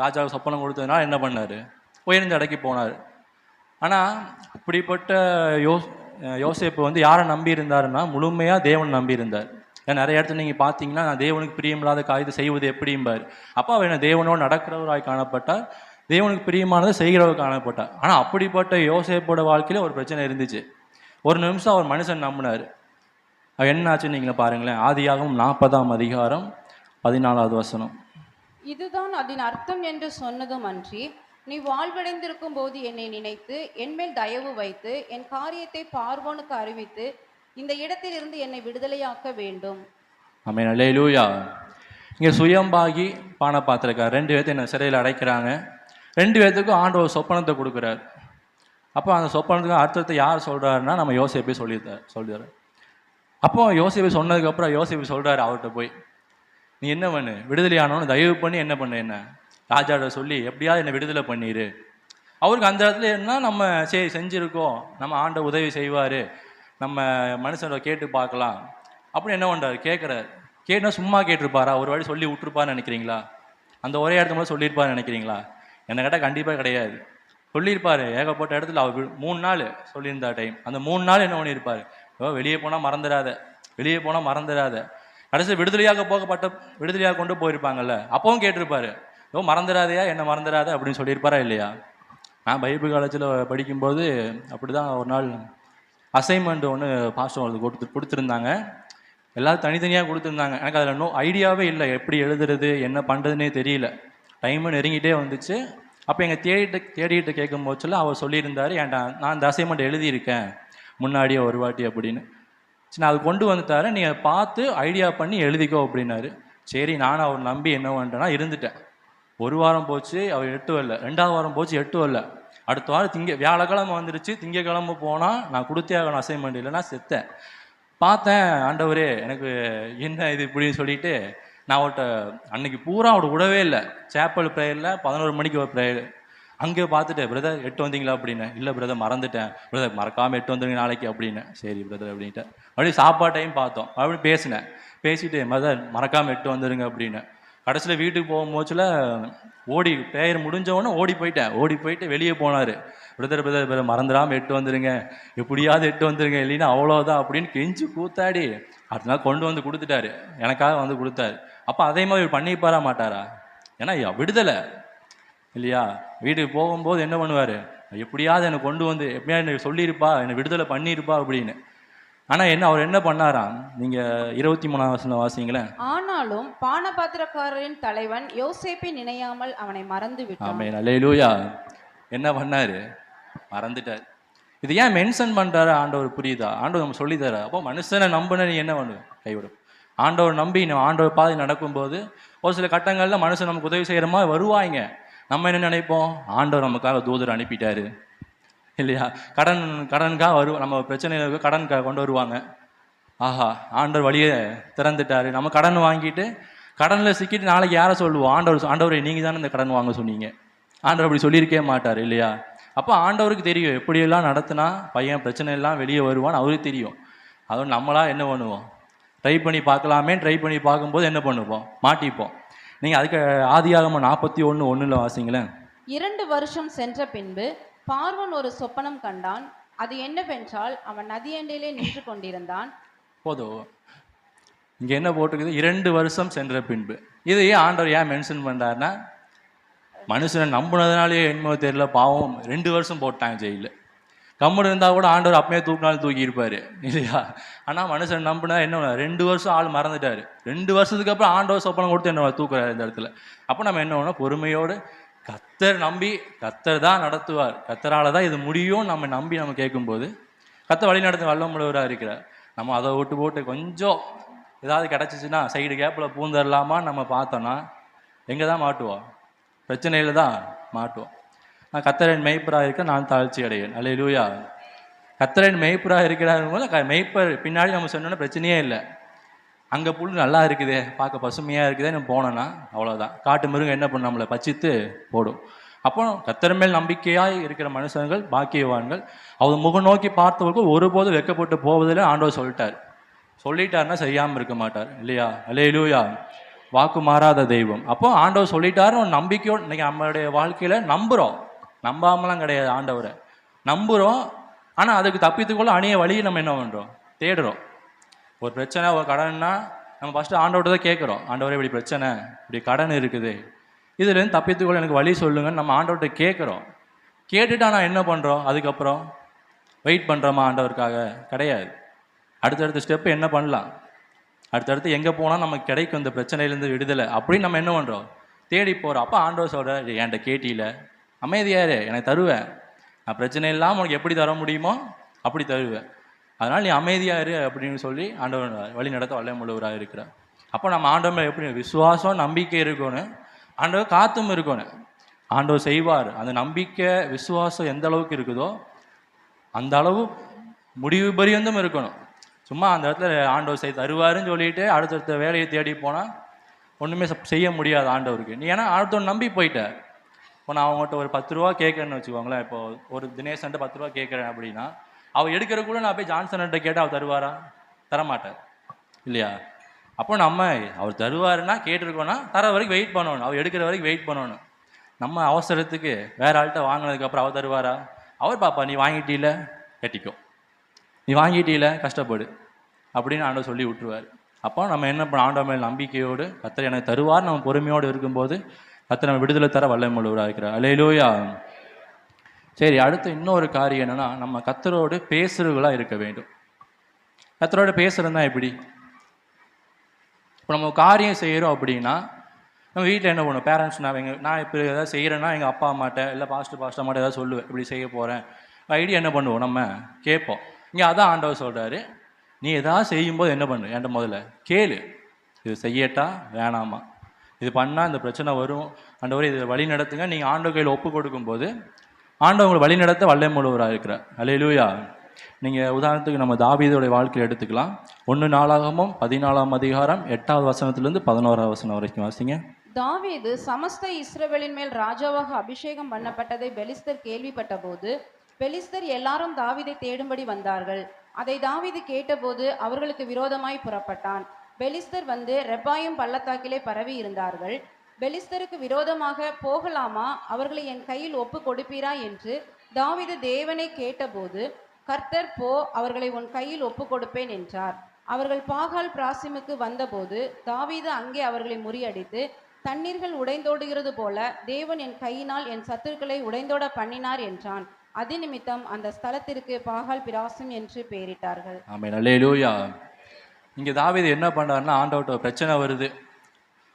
ராஜாவுக்கு சொப்பனம் கொடுத்ததுனால என்ன பண்ணார்? உயர்ந்த இடைக்கு போனார். ஆனால் அப்படிப்பட்ட யோசேப்பு வந்து யாரை நம்பி இருந்தாருன்னா, முழுமையாக தேவன் நம்பி இருந்தார். ஏன்னா நிறைய இடத்துல நீங்கள் பார்த்தீங்கன்னா, நான் தேவனுக்கு பிரியமில்லாத காரியத்தை செய்வது எப்படிம்பார். அப்போ அவர் என்ன தேவனோடு நடக்கிறவராய் காணப்பட்டார், தேவனுக்கு பிரியமானதை செய்கிறவர் காணப்பட்டார். ஆனால் அப்படிப்பட்ட யோசேப்போட வாழ்க்கையில் ஒரு பிரச்சனை இருந்துச்சு. ஒரு நிமிஷம் அவர் மனுஷன் நம்பினார். என்ன ஆச்சுன்னு நீங்களே பாருங்களேன். ஆதியாகமம் 40ஆம் அதிகாரம் 14வது வசனம். இதுதான் அதன் அர்த்தம் என்று சொன்னதும் அன்றி, நீ வாழ்வடைந்திருக்கும் போது என்னை நினைத்து என்மேல் தயவு வைத்து என் காரியத்தை பார்வோனுக்கு அறிவித்து இந்த இடத்தில் இருந்து என்னை விடுதலையாக்க வேண்டும். ஆமென். அல்லேலூயா. இங்கே சுயம்பாகி பானபாத்திரக்காரர் 2 பேர்த்து என்ன சிறையில் அடைக்கிறாங்க. 2 பேர்த்துக்கும் ஆண்டவர் சொப்பனத்தை கொடுக்குறார். அப்போ அந்த சொப்பனத்துக்கு அர்த்தத்தை யார் சொல்கிறாருன்னா, நம்ம யோசேப்பே சொல்லிடுறாரு. அப்போ யோசேப்பு சொன்னதுக்கப்புறம் யோசேப்பு சொல்கிறாரு அவர்கிட்ட போய், நீ என்ன பண்ணு, விடுதலையானவனு தயவு பண்ணி என்ன பண்ணு, என்ன ராஜாட்ட சொல்லி எப்படியாவது என்னை விடுதலை பண்ணிடு. அவருக்கு அந்த இடத்துல என்ன, நம்ம சரி செஞ்சுருக்கோம், நம்ம ஆண்ட உதவி செய்வார், நம்ம மனுஷனை கேட்டு பார்க்கலாம் அப்படின்னு என்ன பண்ணுறாரு? கேட்குறாரு. கேட்டுனா சும்மா கேட்டிருப்பாரா? ஒரு வாட்டி சொல்லி விட்டுருப்பான்னு நினைக்கிறீங்களா? அந்த ஒரே இடத்துல மட்டும் சொல்லியிருப்பாருன்னு நினைக்கிறீங்களா? என்னை கேட்டால் கண்டிப்பாக கிடையாது. சொல்லியிருப்பார். ஏகப்பட்ட இடத்துல அவர் 3 நாள் சொல்லியிருந்தா டைம். அந்த 3 நாள் என்ன பண்ணியிருப்பார்? வெளியே போனால் மறந்துடாத, வெளியே போனால் மறந்துடாத. கடைசி விடுதலையாக கொண்டு போயிருப்பாங்கல்ல, அப்பவும் கேட்டிருப்பாரு, மறந்துடாதையா, என்ன மறந்துடாத அப்படின்னு சொல்லியிருப்பாரா இல்லையா? நான் பைபிள் காலேஜில் படிக்கும்போது அப்படி தான் ஒரு நாள் அசைன்மெண்ட் ஒன்று பாஸ்டர் கொடுத்துருந்தாங்க. எல்லாரும் தனித்தனியாக கொடுத்துருந்தாங்க. எனக்கு அதில் ஐடியாவே இல்லை, எப்படி எழுதுறது என்ன பண்ணுறதுனே தெரியல. டைமும் நெருங்கிட்டே வந்துச்சு. அப்போ எங்கள் தேடிட்டு கேட்கும் போச்சுல அவர் சொல்லியிருந்தார், ஏன்டா நான் இந்த அசைன்மெண்ட் எழுதியிருக்கேன் முன்னாடியே ஒரு வாட்டி அப்படின்னு. சரி, நான் அது கொண்டு வந்துட்டாரு, நீங்கள் பார்த்து ஐடியா பண்ணி எழுதிக்கோ அப்படின்னாரு. சரி, நானும் அவர் நம்பி என்ன பண்ணிட்டேன்னா இருந்துட்டேன். 1 வாரம் போச்சு, அவர் 8 வரல. 2வது வாரம் போச்சு, 8 வரல. அடுத்த வாரம் வியாழக்கிழமை வந்துருச்சு. திங்கக்கிழமை போனால் நான் கொடுத்தே ஆகணும் அசைன்மெண்ட், இல்லைன்னா செத்தேன். பார்த்தேன், ஆண்டவரே எனக்கு என்ன இது இப்படின்னு சொல்லிட்டு நான் அவர்கிட்ட அன்னைக்கு பூரா அவட விடவே இல்லை. சேப்பல் ப்ரேயரில் 11 மணிக்கு ஒரு ப்ரேயர். அங்கே பார்த்துட்டு, பிரதர் 8 வந்தீங்களா அப்படின்னு. இல்லை பிரதர் மறந்துட்டேன். பிரதர் மறக்காமல் 8 வந்துருங்க நாளைக்கு அப்படின்னு. சரி பிரதர் அப்படின்ட்டு அப்படியே சாப்பாடு டைம் பார்த்தோம். அப்படி பேசிட்டு பிரதர் மறக்காமல் 8 வந்துருங்க அப்படின்னு. கடைசியில் வீட்டுக்கு போகும்போதுல ப்ரேயர் முடிஞ்சவொன்னே ஓடி போயிட்டு வெளியே போனார். பிரதர் மறந்துடாமல் 8 வந்துருங்க, எப்படியாவது 8 வந்துருங்க, இல்லைன்னா அவ்வளோதான் அப்படின்னு கெஞ்சி கூத்தாடி அடுத்த நாள் கொண்டு வந்து கொடுத்துட்டாரு. எனக்காக வந்து கொடுத்தாரு. அப்போ அதே மாதிரி பண்ணிப்பாரா மாட்டாரா? ஏன்னா விடுதலை இல்லையா? வீட்டுக்கு போகும்போது என்ன பண்ணுவார்? எப்படியாவது என்னை கொண்டு வந்து எப்படியாவது என்னை சொல்லியிருப்பா, என்னை விடுதலை பண்ணியிருப்பா அப்படின்னு. ஆனால் என்ன அவர் என்ன பண்ணாராம்? நீங்கள் 23ஆம் வசனம் வாசிங்களேன். ஆனாலும் பானபாத்திரக்காரரின் தலைவன் யோசேப்பை நினையாமல் அவனை மறந்து விட்டான். ஆமென். அல்லேலூயா. என்ன பண்ணாரு? மறந்துட்டார். இது ஏன் மென்ஷன் பண்ணுறாரு ஆண்டவர்? புரியுதா? ஆண்டவர் நம்ம சொல்லித்தர. அப்போ மனுஷனை நம்பின நீ என்ன பண்ணுவேன்? கைவிடும். ஆண்டவர் நம்பி ஆண்டவர் பாதை நடக்கும்போது ஒரு சில கட்டங்களில் மனுஷன் நமக்கு உதவி செய்கிற மாதிரி வருவாங்க. நம்ம என்ன நினைப்போம்? ஆண்டவர் நமக்காக தூதர் அனுப்பிட்டாரு இல்லையா? கடனுக்காக நம்ம பிரச்சனைகளுக்கு கடனுக்காக கொண்டு வருவாங்க. ஆஹா, ஆண்டவர் வழியை திறந்துட்டாரு. நம்ம கடன் வாங்கிட்டு கடனில் சிக்கிட்டு நாளைக்கு யாரை சொல்லுவோம்? ஆண்டவரை நீங்கள் தானே இந்த கடன் வாங்க சொன்னீங்க. ஆண்டவர் அப்படி சொல்லியிருக்கவே மாட்டார் இல்லையா? அப்போ ஆண்டவருக்கு தெரியும் எப்படியெல்லாம் நடத்தினா பையன் பிரச்சனை எல்லாம் வெளியே வருவான்னு அவருக்கு தெரியும். அதுவும் நம்மளா என்ன பண்ணுவோம், ட்ரை பண்ணி பார்க்கலாமே, ட்ரை பண்ணி பார்க்கும்போது என்ன பண்ணுவோம், மாட்டிப்போம். நீங்கள் அதுக்கு ஆதியாகமம் 41:1 வாசிங்களேன். 2 வருஷம் சென்ற பின்பு பார்வோன் ஒரு சொப்பனம் கண்டான். அது என்னவென்றால், அவன் நதியண்டையிலே நின்று கொண்டிருந்தான். போதும், இங்கே என்ன போட்டிருக்குது, 2 வருஷம் சென்ற பின்பு. இது ஏன் ஆண்டவர் ஏன் மென்ஷன் பண்ணுறாருன்னா, மனுஷனை நம்பினதுனாலே என்னமோ தெரியல, பாவம் 2 வருஷம் போட்டாங்க ஜெயிலில். கம்முன்னு இருந்தால் கூட ஆண்டவர் அப்பயே தூக்கினாலும் தூக்கி இருப்பார் இல்லையா? ஆனால் மனுஷன் நம்பினா என்ன 2 வருஷம் ஆள் மறந்துட்டார். 2 வருஷத்துக்கு அப்புறம் ஆண்டவர் சொப்பனம் கொடுத்து என்ன தூக்குறாரு இந்த இடத்துல. அப்போ நம்ம என்ன பண்ணோம், பொறுமையோடு கர்த்தர் நம்பி, கர்த்தர் தான் நடத்துவார், கர்த்தரால் தான் இது முடியும் நம்ம நம்பி நம்ம கேட்கும்போது கர்த்தர் வழி நடத்த வல்லமுள்ளவராக இருக்கிறார். நம்ம அதை விட்டு போட்டு கொஞ்சம் ஏதாவது கிடச்சிச்சின்னா சைடு கேப்பில் பூந்தரலாமா நம்ம பார்த்தோன்னா எங்கே தான் மாட்டுவோம், பிரச்சனையில் தான் மாட்டுவோம். நான் கர்த்தரின் மெய்ப்பராக இருக்க நான் தாழ்ச்சி அடையேன். அல்லேலூயா. கர்த்தரின் மெய்ப்பராக இருக்கிறார் போது மெய்ப்பர் பின்னாடி நம்ம சொன்னோன்னா பிரச்சனையே இல்லை. அங்கே புல் நல்லா இருக்குதே, பார்க்க பசுமையாக இருக்குதே, நம்ம போனோன்னா அவ்வளோதான், காட்டு மிருகம் என்ன பண்ண நம்மளை பச்சித்து போடும். அப்போ கர்த்தர் மேல் நம்பிக்கையாக இருக்கிற மனுஷங்கள் பாக்கியவான்கள். அவர் முகம் நோக்கி பார்த்தவர்கள் ஒருபோதும் வெட்கப்பட்டு போவதில் ஆண்டவர் சொல்லிட்டாருன்னா செய்யாமல் இருக்க மாட்டார் இல்லையா? அல்லேலூயா. வாக்கு மாறாத தெய்வம். அப்போ ஆண்டவர் சொல்லிட்டாருன்னு ஒரு நம்பிக்கையோடு இன்றைக்கி நம்மளுடைய வாழ்க்கையில் நம்புகிறோம், நம்பாமலாம் கிடையாது, ஆண்டவரை நம்புகிறோம். ஆனால் அதுக்கு தப்பித்துக்குள்ள அணிய வழியை நம்ம என்ன பண்ணுறோம், தேடுறோம். ஒரு பிரச்சனை, ஒரு கடன்னா நம்ம ஃபஸ்ட்டு ஆண்டவர்கிட்ட தான் கேட்குறோம், ஆண்டவரே இப்படி பிரச்சனை, இப்படி கடன் இருக்குது, இதுலேருந்து தப்பித்துக்குள்ள எனக்கு வழி சொல்லுங்கன்னு நம்ம ஆண்டவர்கிட்ட கேட்குறோம். கேட்டுட்டா நான் என்ன பண்ணுறோம், அதுக்கப்புறம் வெயிட் பண்ணுறோமா ஆண்டவருக்காக? கிடையாது. அடுத்தடுத்த ஸ்டெப்பு என்ன பண்ணலாம், அடுத்தடுத்து எங்கே போனால் நமக்கு கிடைக்கும் இந்த பிரச்சனையிலேருந்து விடுதலை அப்படின்னு நம்ம என்ன பண்ணுறோம், தேடி போகிறோம். அப்போ ஆண்டவர் சொல்கிற, என்கிட்ட கேட்டியில் அமைதியாரு, எனக்கு தருவேன், நான் பிரச்சனை இல்லாமல் உனக்கு எப்படி தர முடியுமோ அப்படி தருவேன், அதனால் நீ அமைதியாரு அப்படின்னு சொல்லி ஆண்டவர் வழி நடத்த வல்லமுள்ளவராக இருக்கிறார். அப்போ நம்ம ஆண்டவர் எப்படி விசுவாசம் நம்பிக்கை இருக்கணும், ஆண்டவர் காத்தும் இருக்கணும். ஆண்டவர் செய்வார். அந்த நம்பிக்கை விசுவாசம் எந்த அளவுக்கு இருக்குதோ அந்த அளவு முடிவு பரியந்தும் இருக்கணும். சும்மா அந்த இடத்துல ஆண்டவர் தருவாருன்னு சொல்லிட்டு அடுத்தடுத்த வேலையை தேடி போனால் ஒன்றுமே செய்ய முடியாது ஆண்டவருக்கு. நீ ஏன்னா அடுத்தவன் நம்பி போயிட்ட. இப்போ நான் அவங்ககிட்ட ஒரு 10 ரூபா கேட்குறேன்னு வச்சுக்கோங்களேன். இப்போ ஒரு தினேசன்ட்ட 10 ரூபா கேட்குறேன் அப்படின்னா, அவள் எடுக்கிற கூட நான் போய் ஜான்சன்கிட்ட கேட்டால் அவர் தருவாரா? தரமாட்டார் இல்லையா? அப்போ நம்ம அவர் தருவாருன்னா கேட்டிருக்கோன்னா தர வரைக்கும் வெயிட் பண்ணணும், அவர் எடுக்கிற வரைக்கும் வெயிட் பண்ணணும். நம்ம அவசரத்துக்கு வேற ஆள்கிட்ட வாங்கினதுக்கப்புறம் அவர் தருவாரா? அவர் பாப்பா நீ வாங்கிட்டீல கட்டிக்கோ, நீ வாங்கிட்டீல கஷ்டப்படு அப்படின்னு ஆண்டவர் சொல்லி விட்டுருவார். அப்போ நம்ம என்ன பண்ண, ஆண்டவர் மேல் நம்பிக்கையோடு கர்த்தர் எனக்கு தருவார் நம்ம பொறுமையோடு இருக்கும்போது கர்த்தர் நம்ம விடுதலை தர வல்லமுள்ளவராக இருக்கிறார். அல்லேலூயா. சரி, அடுத்து இன்னொரு காரியம் என்னன்னா, நம்ம கர்த்தரோடு பேசுறவர்களாக இருக்க வேண்டும். கர்த்தரோடு பேசுறதுனா எப்படி? இப்போ நம்ம காரியம் செய்கிறோம் அப்படின்னா நம்ம வீட்டில் என்ன பண்ணுவோம், பேரண்ட்ஸ் நான் இப்போ ஏதாவது செய்கிறேன்னா எங்கள் அப்பா அம்மாட்ட இல்லை பாஸ்டர் அம்மாட்ட ஏதாவது சொல்லுவேன், இப்படி செய்ய போகிறேன் ஐடியா என்ன பண்ணுவோம், நம்ம கேட்போம். இங்கே அதான் ஆண்டவர் சொல்கிறாரு, நீ எதாவது செய்யும்போது என்ன பண்ணு, என்கிட்ட முதல்ல கேளு, இது செய்யட்டா வேணாமா, இது பண்ணால் இந்த பிரச்சனை வரும், ஆண்டவர் இதை வழி நடத்துங்க. நீங்கள் ஆண்டவர் கையில் ஒப்பு கொடுக்கும்போது ஆண்டவர் உங்களை வழி நடத்த வல்லமுள்ளவராக இருக்கிறார். அல்லேலூயா. நீங்கள் உதாரணத்துக்கு நம்ம தாவீதுடைய வாழ்க்கையை எடுத்துக்கலாம். 1 நாளாகமம் 14ஆம் அதிகாரம் 8வது வசனத்திலிருந்து 11வது வசனம் வரைக்கும் வாசிங்க. தாவீது சமஸ்த இஸ்ரவேலின் மேல் ராஜாவாக அபிஷேகம் பண்ணப்பட்டதை பெலிஸ்தர் கேள்விப்பட்ட போது பெலிஸ்தர் எல்லாரும் தாவீதை தேடும்படி வந்தார்கள். அதை தாவீது கேட்டபோது அவர்களுக்கு விரோதமாய் புறப்பட்டான். பெலிஸ்தர் வந்து ரெப்பாயும் பள்ளத்தாக்கிலே பரவி இருந்தார்கள். பெலிஸ்தருக்கு விரோதமாக போகலாமா, அவர்களை என் கையில் ஒப்பு கொடுப்பீரா என்று தாவீது தேவனை கேட்டபோது கர்த்தர் போ, அவர்களை உன் கையில் ஒப்பு கொடுப்பேன் என்றார். அவர்கள் பாகால் பிராசிமுக்கு வந்தபோது தாவீது அங்கே அவர்களை முறியடித்து, தண்ணீர்கள் உடைந்தோடுகிறது போல தேவன் என் கையினால் என் சத்துருக்களை உடைந்தோட பண்ணினார் என்றான். அது நிமித்தம் அந்த ஸ்தலத்திற்கு பாகால் பிராசிம் என்று பெயரிட்டார்கள். ஆமென். அல்லேலூயா. இங்கே தாவீது என்ன பண்ணுறாருன்னா, ஆண்டவர்கிட்ட பிரச்சனை வருது,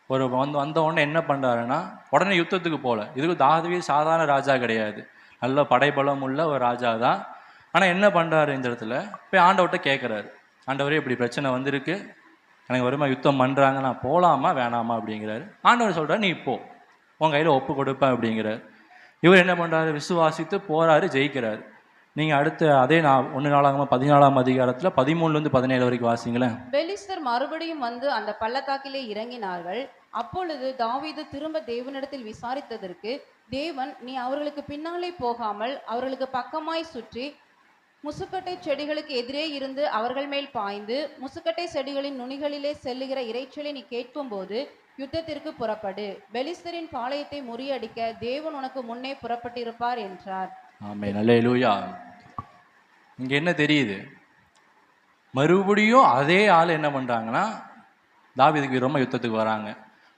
ஒரு வந்த உடனே என்ன பண்ணுறாருன்னா உடனே யுத்தத்துக்கு போகல. இதுக்கு தாவீது சாதாரண ராஜா கிடையாது, நல்ல படைபலம் உள்ள ஒரு ராஜா தான். ஆனால் என்ன பண்ணுறாரு, இந்த இடத்துல போய் ஆண்டவர்கிட்ட கேட்குறாரு, ஆண்டவரே இப்படி பிரச்சனை வந்திருக்கு, எனக்கு வருமா யுத்தம் பண்ணுறாங்க, நான் போகலாமா வேணாமா அப்படிங்கிறாரு. ஆண்டவர் சொல்கிறார், நீ போ, உன் கையில் ஒப்பு கொடுப்பேன் அப்படிங்கிறார். இவர் என்ன பண்ணுறாரு, விசுவாசித்து போகிறாரு, ஜெயிக்கிறார். நீங்கள் அடுத்து அதே 1 நாளாகமம் 14ஆம் அதிகாரத்தில் 13லேருந்து 17 வரைக்கும் வாசிங்களேன். பெலிஸ்தர் மறுபடியும் வந்து அந்த பள்ளத்தாக்கிலே இறங்கினார்கள். அப்பொழுது தாவீது திரும்ப தேவனிடத்தில் விசாரித்ததற்கு தேவன், நீ அவர்களுக்கு பின்னாலே போகாமல் அவர்களுக்கு பக்கமாய் சுற்றி முசுக்கட்டை செடிகளுக்கு எதிரே இருந்து அவர்கள் மேல் பாய்ந்து முசுக்கட்டை செடிகளின் நுனிகளிலே செல்லுகிற இரைச்சலை நீ கேட்கும் போது யுத்தத்திற்கு புறப்படு, பெலிஸ்தரின் பாளையத்தை முறியடிக்க தேவன் உனக்கு முன்னே புறப்பட்டிருப்பார் என்றார். ஆமென், அல்லேலூயா. இங்க என்ன தெரியுது? மறுபடியும் அதே ஆள் என்ன பண்றாங்கன்னா தாவீதுக்கு விரோதமா யுத்தத்துக்கு வராங்க.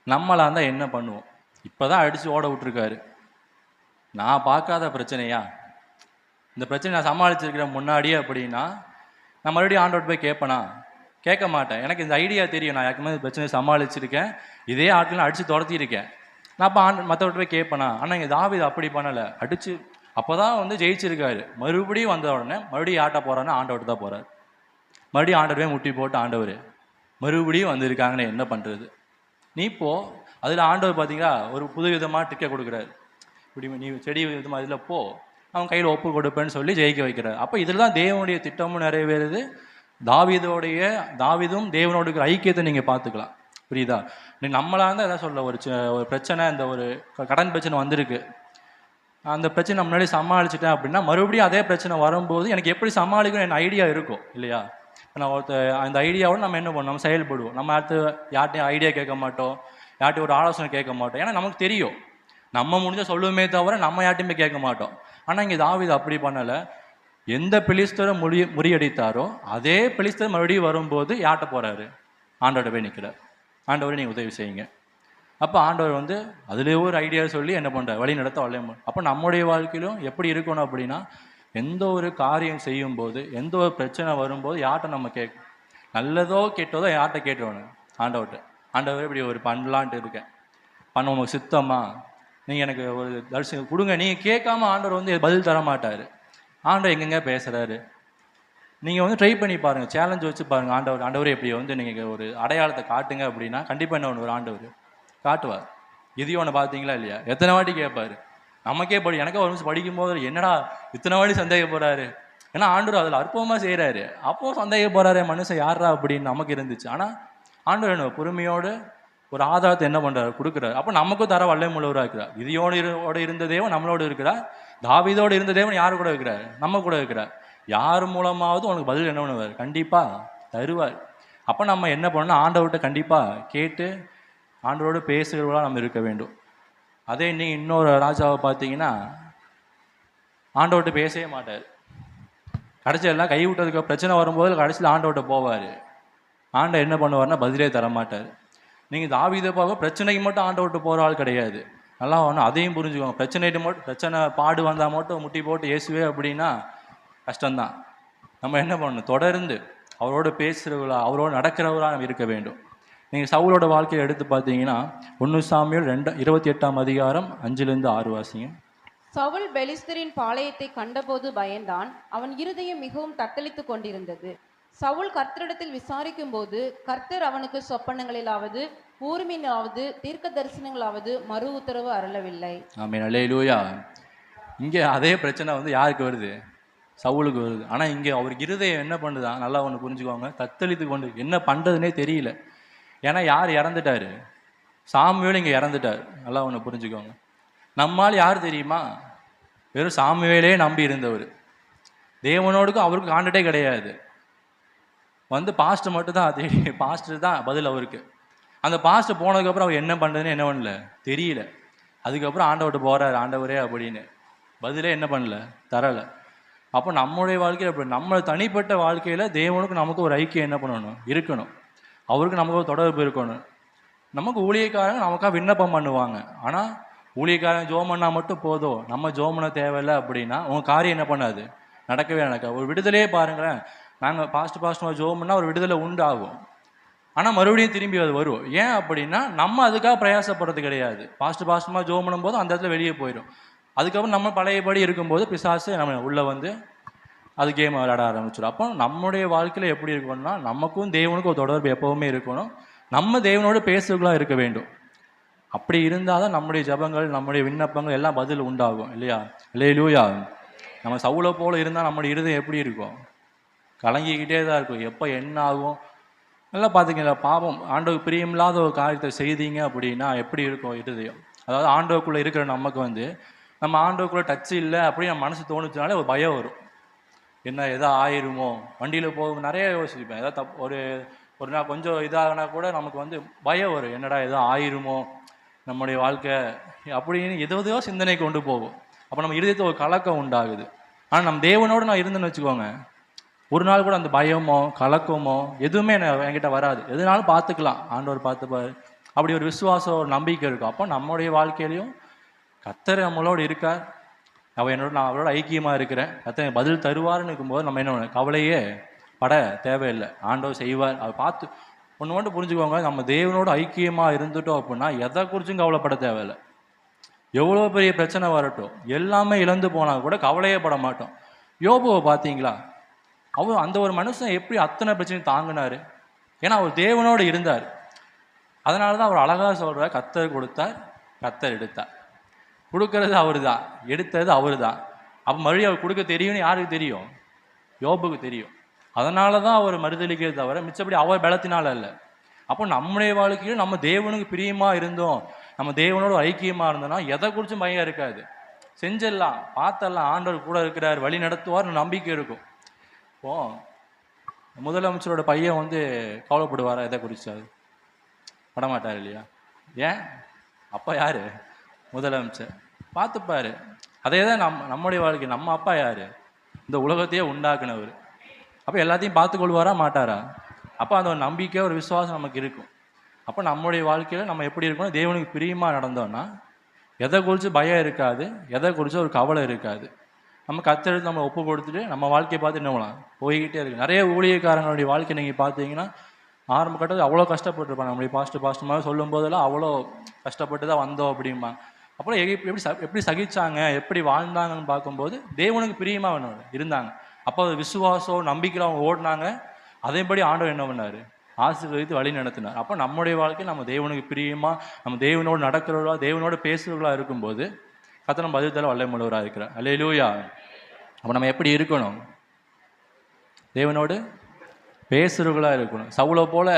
நம்மளா இருந்தா என்ன பண்ணுவோம்? இப்பதான் அடிச்சு ஓட விட்டுருக்காரு. நான் பார்க்காத பிரச்சனையா? இந்த பிரச்சனை நான் சமாளிச்சிருக்கிறேன் முன்னாடியே அப்படின்னா நான் மறுபடியும் ஆண்டவர்கிட்ட போய் கேட்பேனா? கேட்க மாட்டேன். எனக்கு இந்த ஐடியா தெரியும். நான் யாருக்குமே இந்த பிரச்சனையை சமாளிச்சிருக்கேன், இதே ஆட்கள் அடிச்சு துரத்திருக்கேன். நான் இப்போ மற்றவர்கிட்ட போய் கேட்பேனா? ஆனால் இங்கே தாவீது அப்படி பண்ணலை. அடிச்சு அப்போதான் வந்து ஜெயிச்சிருக்காரு. மறுபடியும் வந்த உடனே மறுபடியும் ஆட்ட போறாருன்னா ஆண்டவர்கிட்ட தான் போறாரு. மறுபடியும் ஆண்டவரே முட்டி போட்டு, ஆண்டவர் மறுபடியும் வந்திருக்காங்கன்னு என்ன பண்றது? நீ இப்போ அதில் ஆண்டவர் பார்த்தீங்களா ஒரு புது விதமாக டிக்கை கொடுக்குறாரு. இப்படி நீ செடி விதமாக இதில் போ, அவன் கையில் ஒப்பு கொடுப்பேன்னு சொல்லி ஜெயிக்க வைக்கிறார். அப்போ இதில் தான் தேவனுடைய திட்டமும் நிறைவேறுது. தாவீதும் தேவனோட இருக்கிற ஐக்கியத்தை நீங்கள் பார்த்துக்கலாம். புரியுதா? நீ நம்மளா இருந்தால் எதாவது சொல்ல ஒரு பிரச்சனை, இந்த ஒரு கடன் பிரச்சனை வந்திருக்கு, அந்த பிரச்சனை நம்ம முன்னாடி சமாளிச்சிட்டேன் அப்படின்னா மறுபடியும் அதே பிரச்சனை வரும்போது எனக்கு எப்படி சமாளிக்கணும் என் ஐடியா இருக்கும் இல்லையா? நான் அந்த ஐடியாவோட நம்ம என்ன பண்ணுவோம்? நம்ம செயல்படுவோம். நம்ம அடுத்து யார்ட்டையும் ஐடியா கேட்க மாட்டோம், யார்ட்டையும் ஒரு ஆலோசனை கேட்க மாட்டோம். ஏன்னா நமக்கு தெரியும், நம்ம முடிஞ்ச சொல்லுவோமே தவிர நம்ம யார்ட்டையுமே கேட்க மாட்டோம். ஆனால் இங்கே தாவீது அப்படி பண்ணலை. எந்த பெலிஸ்தரை முறியடித்தாரோ அதே பெலிஸ்தர் மறுபடியும் வரும்போது யார்கிட்ட போறாரு? ஆண்டவர்கிட்ட போய் நிற்கிறார். ஆண்டவரை நீங்கள் உதவி செய்யுங்க. அப்போ ஆண்டவர் வந்து அதுலேயே ஒரு ஐடியா சொல்லி என்ன பண்ணுறார்? வழி நடத்த வளையம். அப்போ நம்முடைய வாழ்க்கையிலும் எப்படி இருக்கணும் அப்படின்னா, எந்த ஒரு காரியம் செய்யும்போது, எந்த ஒரு பிரச்சனை வரும்போது யார்கிட்ட நம்ம கேட்கும்? நல்லதோ கெட்டதோ யார்கிட்ட கேட்டுருவானு? ஆண்டவர்கிட்ட. ஆண்டவர் இப்படி ஒரு பண்ணலான்ட்டு இருக்கேன், பண்ண உங்களுக்கு சித்தமா, நீங்கள் எனக்கு ஒரு தரிசனம் கொடுங்க. நீங்கள் கேட்காம ஆண்டவர் வந்து பதில் தர மாட்டார். ஆண்டவர் எங்கெங்க பேசுகிறாரு? நீங்கள் வந்து ட்ரை பண்ணி பாருங்கள், சேலஞ்ச் வச்சு பாருங்கள். ஆண்டவர் எப்படி வந்து நீங்கள் ஒரு அடையாளத்தை காட்டுங்க அப்படின்னா கண்டிப்பாக என்ன ஒன்று ஒரு ஆண்டவர் காட்டுவார். இதையும் ஒன்று பார்த்தீங்களா இல்லையா? எத்தனை வாட்டி கேட்பாரு. நமக்கே எனக்கு ஒரு நிமிஷம் படிக்கும்போது என்னடா இத்தனை வாட்டி சந்தேகப்படுறாரு. ஏன்னா ஆண்டவர் அதில் அற்புதமாக செய்கிறாரு. அப்போ சந்தேகப்படுறாரு மனுஷன் யாரா அப்படின்னு நமக்கு இருந்துச்சு. ஆனால் ஆண்டவர் என்ன பொறுமையோடு ஒரு ஆதாரத்தை என்ன பண்ணுறாரு? கொடுக்குறாரு. அப்போ நமக்கும் தர வல்லம் உள்ளவராக இருக்கிறார். இதையோட இருந்த தேவன் நம்மளோடு இருக்கிறார். தாவீதோடு இருந்த தேவன் யாரு கூட இருக்கிறார்? நம்ம கூட இருக்கிறார். யார் மூலமாவது உனக்கு பதில் என்ன பண்ணுவார்? கண்டிப்பாக தருவார். அப்போ நம்ம என்ன பண்ணணும்? ஆண்டவர்கிட்ட கண்டிப்பாக கேட்டு ஆண்டவரோடு பேசுகிறவர்களாக நம்ம இருக்க வேண்டும். அதே இன்னொரு ராஜாவை பார்த்தீங்கன்னா ஆண்டவர்கிட்ட பேசவே மாட்டார். கடைசியெல்லாம் கை விட்டதுக்கு பிரச்சனை வரும்போது கடைசியில் ஆண்டவர்கிட்ட போவார். ஆண்டவர் என்ன பண்ணுவார்னா பதிலே தரமாட்டார். நீங்கள் தாவீதை பார்க்க பிரச்சனைக்கு மட்டும் ஆண்டவர்கிட்ட போகிற ஆள் கிடையாது. நல்லா ஒன்று அதையும் புரிஞ்சுக்கோங்க. பிரச்சனை பாடு வந்தால் மட்டும் முட்டி போட்டு இயேசுவே அப்படின்னா கஷ்டம்தான். நம்ம என்ன பண்ணணும்? தொடர்ந்து அவரோட பேசுகிறவர்களா, அவரோடு நடக்கிறவராக நம்ம இருக்க வேண்டும். நீங்கள் சவுலோட வாழ்க்கையை எடுத்து பார்த்தீங்கன்னா 1 சாமுவேல் 28ஆம் அதிகாரம் 5-6 வாசிங்க. சவுல் பெலிஸ்தரின் பாளையத்தை கண்டபோது பயந்தான், அவன் இருதயம் மிகவும் தத்தளித்து கொண்டிருந்தது. சவுல் கர்த்தரிடத்தில் விசாரிக்கும் போது கர்த்தர் அவனுக்கு சொப்பனங்களிலாவது ஊர்மினாவது தீர்க்க தரிசனங்களாவது மறு உத்தரவு அருளவில்லை. ஆமென், அல்லேலூயா. இங்கே அதே பிரச்சனை வந்து யாருக்கு வருது? சவுலுக்கு வருது. ஆனால் இங்கே அவருக்கு இருதயம் என்ன பண்ணுதா? நல்லா ஒன்று புரிஞ்சுக்கோங்க. தத்தளித்து கொண்டு என்ன பண்ணுறதுனே தெரியல. ஏன்னா யார் இறந்துட்டாரு? சாமுவேல் இங்கே இறந்துட்டார். நல்லா ஒன்று புரிஞ்சுக்கோங்க. நம்மால் யார் தெரியுமா? வெறும் சாமுவேலே நம்பி இருந்தவர். தேவனோடுக்கும் அவருக்கு காண்டக்டே கிடையாது. வந்து பாஸ்டர் மட்டும் தான் தெரியும். பாஸ்டர் தான் பதில் அவருக்கு. அந்த பாஸ்டர் போனதுக்கப்புறம் அவர் என்ன பண்ணுறதுன்னு என்ன பண்ணல தெரியல. அதுக்கப்புறம் ஆண்டவர்கிட்ட போகிறார், ஆண்டவரே அப்படின்னு. பதிலே என்ன பண்ணல, தரலை. அப்போ நம்மளுடைய வாழ்க்கையில் எப்படி? நம்ம தனிப்பட்ட வாழ்க்கையில் தேவனுக்கு நமக்கு ஒரு ஐக்கியம் என்ன பண்ணணும்? இருக்கணும். அவருக்கு நமக்கு ஒரு தொடர்பு இருக்கணும். நமக்கு ஊழியக்காரங்க நமக்காக விண்ணப்பம் பண்ணுவாங்க. ஆனால் ஊழியக்காரங்க ஜோம் பண்ணால் மட்டும் போதும், நம்ம ஜோம் பண்ண தேவையில்லை அப்படின்னா உங்கள் காரியம் என்ன பண்ணாது? நடக்கவே நடக்காது. ஒரு விடுதலையே பாருங்களேன். நாங்கள் பாஸ்ட் ஜோம் பண்ணால் ஒரு விடுதலை உண்டாகும். ஆனால் மறுபடியும் திரும்பி அது வரும். ஏன் அப்படின்னா நம்ம அதுக்காக பிரயாசப்படுறது கிடையாது. பாஸ்டமாக ஜோம் பண்ணும்போது அந்த இடத்துல வெளியே போயிடும். அதுக்கப்புறம் நம்ம பழையபடி இருக்கும்போது பிசாசு நம்ம உள்ளே வந்து அது கேம் விளையாட ஆரம்பிச்சிடும். அப்போ நம்முடைய வாழ்க்கையில் எப்படி இருக்கணும்னா நமக்கும் தேவனுக்கும் ஒரு தொடர்பு எப்போவுமே இருக்கணும். நம்ம தேவனோடு பேசுறவர்களாக இருக்க வேண்டும். அப்படி இருந்தால் தான் நம்முடைய ஜபங்கள், நம்முடைய விண்ணப்பங்கள் எல்லாம் பதில் உண்டாகும் இல்லையா? அல்லேலூயா. நம்ம சவுலை போல இருந்தால் நம்முடைய இருதயம் எப்படி இருக்கும்? கலங்கிக்கிட்டே தான் இருக்கும். எப்போ என்ன ஆகும்? நல்லா பார்த்துக்கீங்களா, பாவம் ஆண்டவர் பிரியமில்லாத ஒரு காரியத்தை செய்தீங்க அப்படின்னா எப்படி இருக்கும் இருதயம்? அதாவது ஆண்டவருக்குள்ளே இருக்கிற நமக்கு வந்து நம்ம ஆண்டவருக்குள்ளே டச் இல்லை அப்படின்னு நம்ம மனசு தோணுச்சுனாலே ஒரு பயம் வரும். என்ன எதோ ஆயிருமோ, வண்டியில் போக நிறைய யோசிப்பேன். ஏதாவது ஒரு ஒரு நாள் கொஞ்சம் இதாகனா கூட நமக்கு வந்து பயம் வரும். என்னடா எதோ ஆயிருமோ நம்முடைய வாழ்க்கை அப்படின்னு எதோ சிந்தனை கொண்டு போகும். அப்போ நம்ம இருதயத்தில் ஒரு கலக்கம் உண்டாகுது. ஆனால் நம்ம தேவனோடு நான் இருந்துன்னு வச்சுக்கோங்க, ஒரு நாள் கூட அந்த பயமோ கலக்கமோ எதுவுமே என்கிட்ட வராது. எதுனாலும் பார்த்துக்கலாம், ஆண்டவர் பார்த்துப்பாரு. அப்படி ஒரு விசுவாசம், ஒரு நம்பிக்கை இருக்கும். அப்போ நம்முடைய வாழ்க்கையிலையும் கர்த்தர் நம்மளோடு இருக்கார். நான் அவரோட ஐக்கியமாக இருக்கிறேன், கர்த்தர் பதில் தருவார்னு இருக்கும்போது நம்ம என்ன கவலையே பட தேவையில்லை. ஆண்டவர் செய்வார். அதை பார்த்து ஒன்று மட்டும் புரிஞ்சுக்கோங்க, நம்ம தேவனோட ஐக்கியமாக இருந்துட்டோம் அப்படின்னா எதை குறிச்சும் கவலைப்பட தேவையில்லை. எவ்வளோ பெரிய பிரச்சனை வரட்டும், எல்லாமே இழந்து போனால் கூட கவலையே பட மாட்டோம். யோபுவை பார்த்தீங்களா, அந்த ஒரு மனுஷன் எப்படி அத்தனை பிரச்சனையும் தாங்கினாரு? ஏன்னா அவர் தேவனோடு இருந்தார். அதனால தான் அவர் அழகாக சொல்கிறார், கர்த்தர் கொடுத்தார், கர்த்தர் எடுத்தார். கொடுக்கறது அவர் தான், எடுத்தது அவர் தான். அப்போ மறுபடியும் அவர் கொடுக்க தெரியும்னு யாருக்கு தெரியும்? யோபுக்கு தெரியும். அதனால தான் அவர் மறுதளிக்கிறத தவிர மிச்சப்படி அவர் பலத்தினால இல்லை. அப்போ நம்முடைய வாழ்க்கையில் நம்ம தேவனுக்கு பிரியமாக இருந்தோம், நம்ம தேவனோட ஐக்கியமாக இருந்தோம்னா எதை குறிச்சும் பயம் இருக்காது. செஞ்சிடலாம், பார்த்தரலாம், ஆண்டவர் கூட இருக்கிறார், வழி நடத்துவார், நம்பிக்கை இருக்கும். இப்போ முதலமைச்சரோட பையன் வந்து கவலைப்படுவாரா எதை குறிச்சாது? படமாட்டார் இல்லையா? ஏன்? அப்பா யாரு? முதலமைச்சர். பார்த்துப்பாரு. அதே தான் நம்முடைய வாழ்க்கை. நம்ம அப்பா யாரு? இந்த உலகத்தையே உண்டாக்குனவர். அப்போ எல்லாத்தையும் பார்த்துக்கொள்வாரா மாட்டாரா? அப்போ அந்த ஒரு நம்பிக்கை, ஒரு விசுவாசம் நமக்கு இருக்கும். அப்போ நம்முடைய வாழ்க்கையில் நம்ம எப்படி இருக்கணும்? தேவனுக்கு பிரியமாக நடந்தோம்னா எதை குறித்து பயம் இருக்காது, எதை குறித்து ஒரு கவலை இருக்காது. நம்ம கர்த்தருக்கு நம்ம ஒப்பு கொடுத்துட்டு நம்ம வாழ்க்கையை பார்த்து என்ன பண்ணலாம், போய்கிட்டே இருக்கு. நிறைய ஊழியக்காரங்களுடைய வாழ்க்கை நீங்கள் பார்த்தீங்கன்னா ஆரம்ப கட்டத்தில் அவ்வளோ கஷ்டப்பட்டுருப்பாங்க. நம்முடைய பாஸ்ட் மாதிரி சொல்லும் போதெல்லாம் அவ்வளோ கஷ்டப்பட்டு தான் வந்தோம் அப்படிம்பாங்க. அப்புறம் எப்படி சகிச்சாங்க, எப்படி வாழ்ந்தாங்கன்னு பார்க்கும்போது தேவனுக்கு பிரியமாக வேணும் இருந்தாங்க. அப்போ விசுவாசம் நம்பிக்கையில் அவங்க ஓடினாங்க. அதேபடி ஆண்டவர் என்ன பண்ணார்? ஆசீர்வதித்து வழி நடத்தினார். அப்போ நம்முடைய வாழ்க்கையில் நம்ம தேவனுக்கு பிரியமாக, நம்ம தேவனோடு நடக்கிறவர்களா, தேவனோடு பேசுகிறவர்களாக இருக்கும்போது கர்த்தர் நம்ம பதில் தர வல்லமையுள்ளவராக இருக்கிறார். அல்லேலூயா. அப்போ நம்ம எப்படி இருக்கணும்? தேவனோடு பேசுகிறவர்களாக இருக்கணும். சவுலை போல்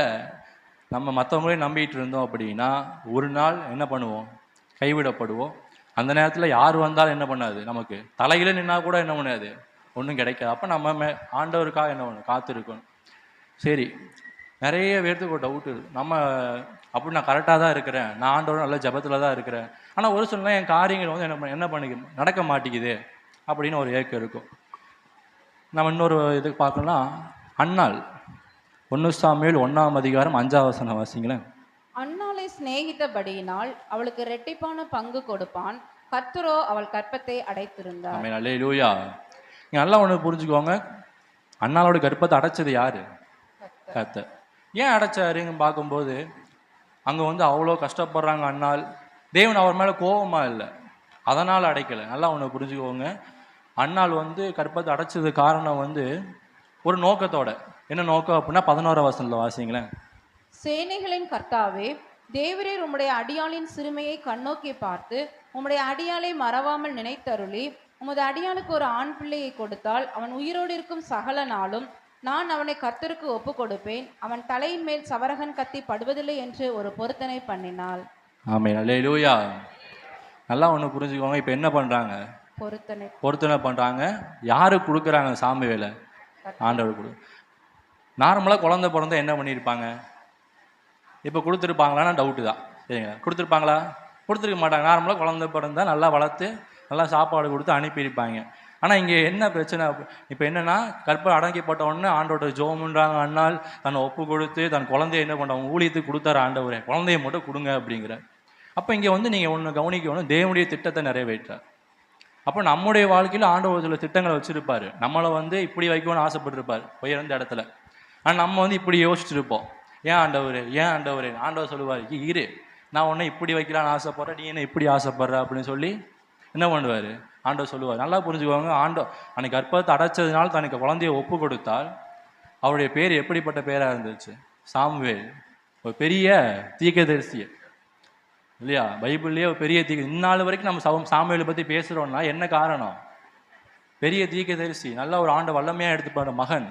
நம்ம மற்றவங்களையும் நம்பிட்டு இருந்தோம் அப்படின்னா ஒரு நாள் என்ன பண்ணுவோம்? கைவிடப்படுவோம். அந்த நேரத்தில் யார் வந்தாலும் என்ன பண்ணாது, நமக்கு தலையில் நின்னா கூட என்ன பண்ணாது, ஒன்றும் கிடைக்காது. அப்போ நம்ம ஆண்டவருக்காக என்ன பண்ணணும்? காத்திருக்கணும். சரி, நிறைய பேர்த்துக்கு ஒரு டவுட்டு இருக்குது. நம்ம அப்படி நான் கரெக்டாக தான் இருக்கிறேன், நான் ஆண்டவர் நல்ல ஜபத்தில் தான் இருக்கிறேன், ஆனால் ஒரு சில என் காரியங்கள் வந்து என்ன பண்ணிக்க நடக்க மாட்டேங்குது அப்படின்னு ஒரு ஏக்கம் இருக்கும். நம்ம இன்னொரு இதுக்கு பார்க்கலாம். அன்னாள் 1 சாமுவேல் 1:5 வாசிங்களேன். அன்னாளை சிநேகித்தபடியினால் அவளுக்கு இரட்டிப்பான பங்கு கொடுப்பான், கர்த்தரோ அவள் கற்பத்தை அடைத்திருந்தார். ஆமென். அல்லேலூயா. நீங்க நல்லா ஒன்று புரிஞ்சுக்கோங்க, அன்னாளோட கர்ப்பத்தை அடைச்சது யாரு? கர்த்தர். ஏன் அடைச்சாருன்னு பார்க்கும்போது அங்கே வந்து அவ்வளோ கஷ்டப்படுறாங்க அன்னாள். தேவன் அவர் மேலே கோபமாக இல்லை, அதனால் அடைக்கலை. நல்லா ஒன்று புரிஞ்சுக்கோங்க, அன்னாள் வந்து கர்ப்பத்தை அடைச்சது காரணம் வந்து ஒரு நோக்கத்தோட. என்ன நோக்கம் அப்படின்னா 11 வாசிங்களேன். சேனைகளின் கர்த்தாவே, தேவரீர் உம்முடைய அடியாளின் சிறுமையை கண்ணோக்கி பார்த்து உம்முடைய அடியாளை மறவாமல் நினைத்தருளி உமது அடியானுக்கு ஒரு ஆண் பிள்ளையை கொடுத்தால் அவன் உயிரோடு இருக்கும் சகல நாளும் நான் அவனை கர்த்தருக்கு ஒப்பு கொடுப்பேன், அவன் தலையின் மேல் சவரகன் கத்தி படுவதில்லை என்று ஒரு பொருத்தனை பண்ணினாள். ஆமென். அல்லேலூயா. நல்லா ஒன்று புரிஞ்சுக்கோங்க, இப்போ என்ன பண்ணுறாங்க? பொருத்தனை பண்ணுறாங்க. யாரு கொடுக்குறாங்க? சாமுவேலை ஆண்டவர் கொடு. நார்மலாக குழந்தை பிறந்தா என்ன பண்ணியிருப்பாங்க? இப்போ கொடுத்துருப்பாங்களான்னா டவுட்டு தான். சரிங்களா? கொடுத்துருப்பாங்களா? கொடுத்துருக்க மாட்டாங்க. நார்மலாக குழந்தை பிறந்தா நல்லா வளர்த்து நல்லா சாப்பாடு கொடுத்து அனுப்பியிருப்பாங்க. ஆனால் இங்கே என்ன பிரச்சனை? இப்போ என்னென்னா, கற்பனை அடங்கிப்பட்ட உடனே ஆண்டோட ஜோமுன்றாங்க. அண்ணால் தன்னை ஒப்பு கொடுத்து தன் குழந்தைய என்ன பண்ணுறாங்க? ஊழியத்துக்கு கொடுத்தாரு ஆண்டவரே, குழந்தைய மட்டும் கொடுங்க அப்படிங்கிற. அப்போ இங்கே வந்து நீங்கள் ஒன்று கவனிக்கணும், தேவனுடைய திட்டத்தை நிறைவேற்றார். அப்போ நம்முடைய வாழ்க்கையில் ஆண்டவர் சில திட்டங்களை வச்சுருப்பார். நம்மளை வந்து இப்படி வைக்கணும்னு ஆசைப்பட்டிருப்பார் உயர்ந்த இடத்துல. ஆனால் நம்ம வந்து இப்படி யோசிச்சுருப்போம், ஏன் ஆண்டவர், ஏன் ஆண்டவர்? ஆண்டவர் சொல்லுவார், இரு, நான் உன்னை இப்படி வைக்கலான்னு ஆசைப்படுறேன், நீ என்ன இப்படி ஆசைப்படுற அப்படின்னு சொல்லி என்ன பண்ணுவார்? ஆண்டவர் சொல்லுவார். நல்லா புரிஞ்சுக்கோங்க, அன்னைக்கு கர்ப்பத்தை அடைச்சதுனால தனக்கு குழந்தைய ஒப்பு கொடுத்தால் அவருடைய பேர் எப்படிப்பட்ட பேராக இருந்துச்சு? சாமுவேல். ஒரு பெரிய தீர்க்கதரிசி இல்லையா? பைபிள்லேயே ஒரு பெரிய இந்நாள் வரைக்கும் நம்ம சாமுவேலை பற்றி பேசுகிறோம்னா என்ன காரணம்? பெரிய தீர்க்கதரிசி, நல்ல ஒரு ஆண்டு வல்லமையாக எடுத்துப்பாரு மகன்.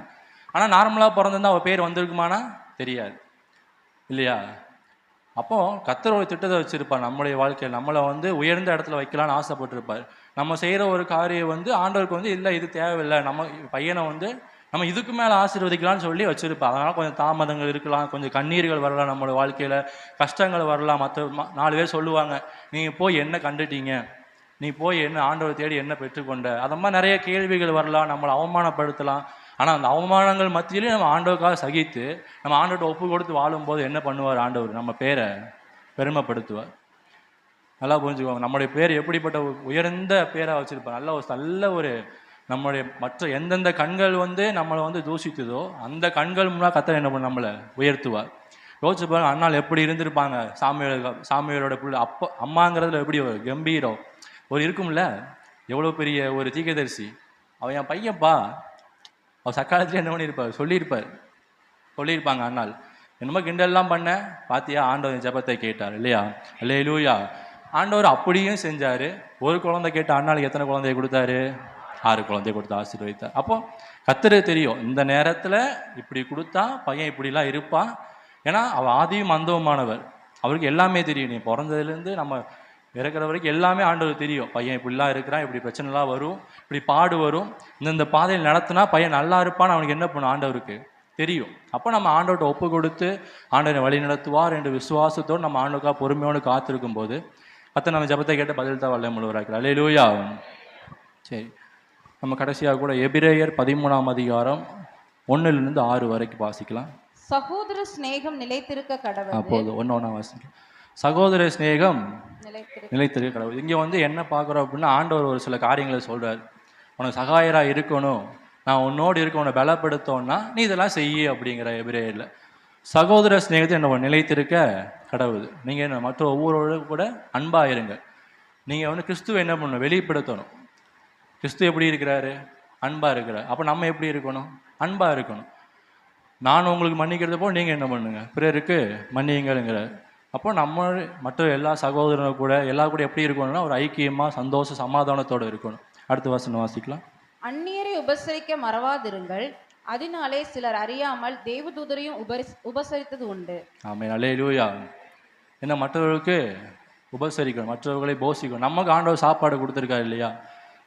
ஆனால் நார்மலாக பிறந்திருந்தா அவர் பேர் வந்திருக்குமானா தெரியாது இல்லையா? அப்போ கர்த்தர் ஒரு திட்டத்தை வச்சிருப்பார் நம்மளுடைய வாழ்க்கையில். நம்மளை வந்து உயர்ந்த இடத்துல வைக்கலான்னு ஆசைப்பட்டிருப்பார். நம்ம செய்கிற ஒரு காரியம் வந்து ஆண்டவருக்கு வந்து இல்லை இது தேவையில்லை, நம்ம பையனை வந்து நம்ம இதுக்கு மேலே ஆசீர்வதிக்கலாம்னு சொல்லி வச்சிருப்பார். அதனால் கொஞ்சம் தாமதங்கள் இருக்கலாம், கொஞ்சம் கண்ணீர்கள் வரலாம், நம்மளோட வாழ்க்கையில் கஷ்டங்கள் வரலாம். மற்ற 4 பேர் சொல்லுவாங்க, நீங்கள் போய் என்ன கண்டுட்டீங்க, நீ போய் என்ன ஆண்டவரை தேடி என்ன பெற்றுக்கொண்ட, அது மாதிரி நிறைய கேள்விகள் வரலாம், நம்மளை அவமானப்படுத்தலாம். ஆனால் அந்த அவமானங்கள் மத்தியிலே நம்ம ஆண்டவருக்காக சகித்து நம்ம ஆண்டவர்கிட்ட ஒப்பு கொடுத்து வாழும்போது என்ன பண்ணுவார் ஆண்டவர்? நம்ம பேரை பெருமைப்படுத்துவார். நல்லா புரிஞ்சுக்கோங்க, நம்முடைய பேர் எப்படிப்பட்ட உயர்ந்த பேரை வச்சிருப்பார். நல்ல ஒரு நம்மளுடைய மற்ற எந்தெந்த கண்கள் வந்து நம்மளை வந்து தூஷித்ததோ அந்த கண்கள் முன்னாடி கர்த்தர் என்ன பண்ண நம்மளை உயர்த்துவார். யோசிச்சு பாருங்க, அண்ணால் எப்படி இருந்திருப்பாங்க. சாமியோட பிள்ளை அம்மாங்கிறதுல எப்படி ஒரு கம்பீரம் ஒரு இருக்கும்ல, எவ்வளோ பெரிய ஒரு தீர்க்கதரிசி. அவன் என் பையன்ப்பா, அவர் சக்காலத்தில் என்ன பண்ணியிருப்பார், சொல்லியிருப்பாங்க. அண்ணால் என்னமோ கிண்டல்லாம் பண்ண பாத்தியா, ஆண்டவர் ஜெபத்தை கேட்டார் இல்லையா? அல்லேலூயா. ஆண்டவர் அப்படியும் செஞ்சார். ஒரு குழந்தை கேட்ட அண்ணாளுக்கு எத்தனை குழந்தைய கொடுத்தாரு? 6 குழந்தைய கொடுத்து ஆசீர்வதித்தார். அப்போ கர்த்தருக்கு தெரியும் இந்த நேரத்தில் இப்படி கொடுத்தா பையன் இப்படிலாம் இருப்பான். ஏன்னா அவர் ஆதியும் அந்தவுமானவர், அவருக்கு எல்லாமே தெரியும். நீ பிறந்ததுலேருந்து நம்ம இறக்குற வரைக்கும் எல்லாமே ஆண்டவர் தெரியும். பையன் இப்படிலாம் இருக்கிறான், இப்படி பிரச்சனைலாம் வரும், இப்படி பாடு வரும், இந்த பாதையில் நடத்தினா பையன் நல்லா இருப்பான்னு அவனுக்கு என்ன பண்ணும் ஆண்டவருக்கு தெரியும். அப்போ நம்ம ஆண்டவர்கிட்ட ஒப்பு கொடுத்து ஆண்டவரை வழி நடத்துவார் என்று விசுவாசத்தோடு நம்ம ஆண்டவருக்காக பொறுமையோடு காத்திருக்கும் போது கர்த்தர் நம்ம ஜெபத்தை கேட்டு பதில் தான் வல்ல முழுவராக்கிறார். அல்லேலூயா. சரி, நம்ம கடைசியாக கூட எபிரேயர் 13ஆம் அதிகாரம் 1-6 வரைக்கும் வாசிக்கலாம். சகோதர சிநேகம் நிலைத்திருக்க கடவுள். அப்போது ஒன்று வாசிக்கலாம். சகோதர சிநேகம் நிலைத்திருக்க கடவுள். இங்கே வந்து என்ன பார்க்குறோம் அப்படின்னா, ஆண்டவர் ஒரு சில காரியங்களை சொல்கிறார். உனக்கு சகாயராக இருக்கணும், நான் உன்னோடு இருக்க, உன்னை பலப்படுத்தோன்னா நீ இதெல்லாம் செய்ய அப்படிங்கிற எபிரேயரில். சகோதர சிநேகத்தை என்ன நிலைத்திருக்க கடவுள். நீங்கள் என்ன மற்ற ஒவ்வொரு கூட அன்பாக இருங்க. நீங்கள் வந்து கிறிஸ்துவை என்ன பண்ணணும், வெளிப்படுத்தணும். கிறிஸ்து எப்படி இருக்கிறாரு? அன்பாக இருக்கிறார். அப்போ நம்ம எப்படி இருக்கணும்? அன்பாக இருக்கணும். நான் உங்களுக்கு மன்னிக்கிறது போல் நீங்கள் என்ன பண்ணுங்க, பிறருக்கு மன்னியுங்கிறார். அப்போ நம்ம மற்ற எல்லா சகோதரனும் கூட எல்லா கூட எப்படி இருக்கணும்னா ஒரு ஐக்கியமாக சந்தோஷ சமாதானத்தோடு இருக்கணும். அடுத்த வசனம் வாசிக்கலாம். அந்நியரை உபசரிக்க மறவாதிருங்கள், அதனாலே சிலர் அறியாமல் தேவதூதரையும் உபசரித்தது உண்டு. ஆமென். அல்லேலூயா. என்ன மற்றவர்களுக்கு உபசரிக்கணும், மற்றவர்களை போஷிக்கணும். நமக்கு ஆண்டவர் சாப்பாடு கொடுத்துருக்காரு இல்லையா,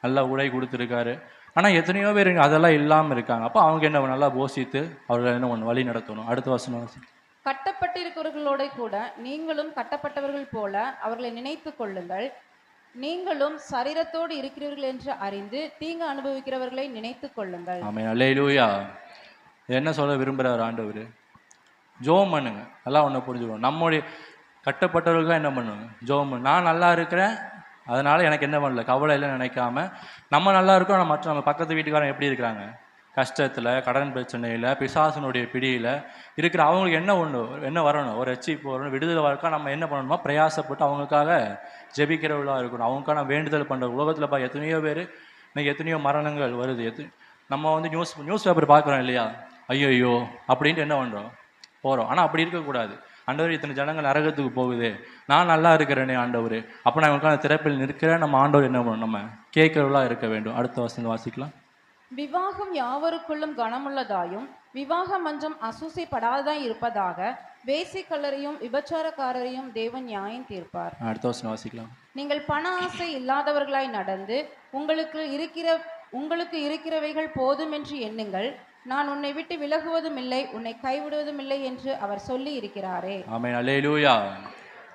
நல்லா உடை கொடுத்துருக்காரு. ஆனால் எத்தனையோ பேர் அதெல்லாம் இல்லாமல் இருக்காங்க. அப்போ அவங்க என்ன நல்லா போஷித்து அவர்களை என்ன ஒன்று வழி நடத்தணும். அடுத்த வசனம். கட்டப்பட்டிருக்கிறவர்களோட கூட நீங்களும் கட்டப்பட்டவர்கள் போல அவர்களை நினைத்து கொள்ளுங்கள். நீங்களும் சரீரத்தோடு இருக்கிறீர்கள் என்று அறிந்து தீங்கு அனுபவிக்கிறவர்களை நினைத்து கொள்ளுங்கள். ஆமென். அல்லேலூயா. என்ன சொல்ல விரும்புகிறார் ஆண்டவர்? ஜோம் பண்ணுங்க. நல்லா ஒன்று புரிஞ்சுக்கணும். நம்முடைய கட்டப்பட்டவர்களுக்கு என்ன பண்ணுங்க, ஜோம் பண்ணு. நான் நல்லா இருக்கிறேன், அதனால் எனக்கு என்ன பண்ணல கவலை இல்லைன்னு நினைக்காம நம்ம நல்லா இருக்கோம். நம்ம பக்கத்து வீட்டுக்காரன் எப்படி இருக்கிறாங்க, கஷ்டத்தில், கடன் பிரச்சனையில், பிசாசனுடைய பிடியில் இருக்கிற அவங்களுக்கு என்ன வரணும், ஒரு ரட்சிப்பு வரணும், விடுதலை வரக்கா நம்ம என்ன பண்ணணுமா, பிரயாசப்பட்டு அவங்களுக்காக ஜெபிக்கிறவர்களாக இருக்கணும். அவங்களுக்காக நம்ம வேண்டுதல் பண்ணுற. உலகத்தில் எத்தனையோ பேர் இன்னைக்கு எத்தனையோ மரணங்கள் வருது. நம்ம வந்து நியூஸ் பேப்பர் பார்க்குறோம் இல்லையா, ஐயோ அப்படின்ட்டு என்ன பண்ணுறோம், போகிறோம். ஆனால் அப்படி இருக்கக்கூடாது. ஆண்டவர் இத்தனை ஜனங்கள் நரகத்துக்கு போகுது, நான் நல்லா இருக்கிறேனே ஆண்டவர், அப்போ நான் அவங்களுக்கான திறப்பில் நிற்கிறேன். நம்ம ஆண்டவர் என்ன பண்ணணும், நம்ம கேட்கறவர்களாக இருக்க வேண்டும். அடுத்த வசனம் வாசிக்கலாம். விவாகம் யாவருக்குள்ளும் கனமுள்ளதாயும் விவாக மஞ்சம் அசூசைப்படாததாய் இருப்பதாக வேசிக்கல்லரையும் விபச்சாரக்காரரையும் தேவன் நியாயம் தீர்ப்பார். அடுத்த வசனம் வாசிக்கலாம். நீங்கள் பண ஆசை இல்லாதவர்களாய் நடந்து உங்களுக்கு இருக்கிறவைகள் போதும் என்று எண்ணுங்கள். நான் உன்னை விட்டு விலகுவதும் இல்லை, உன்னை கைவிடுவதும் இல்லை என்று அவர் சொல்லி இருக்கிறாரே. ஆமென். அல்லேலூயா.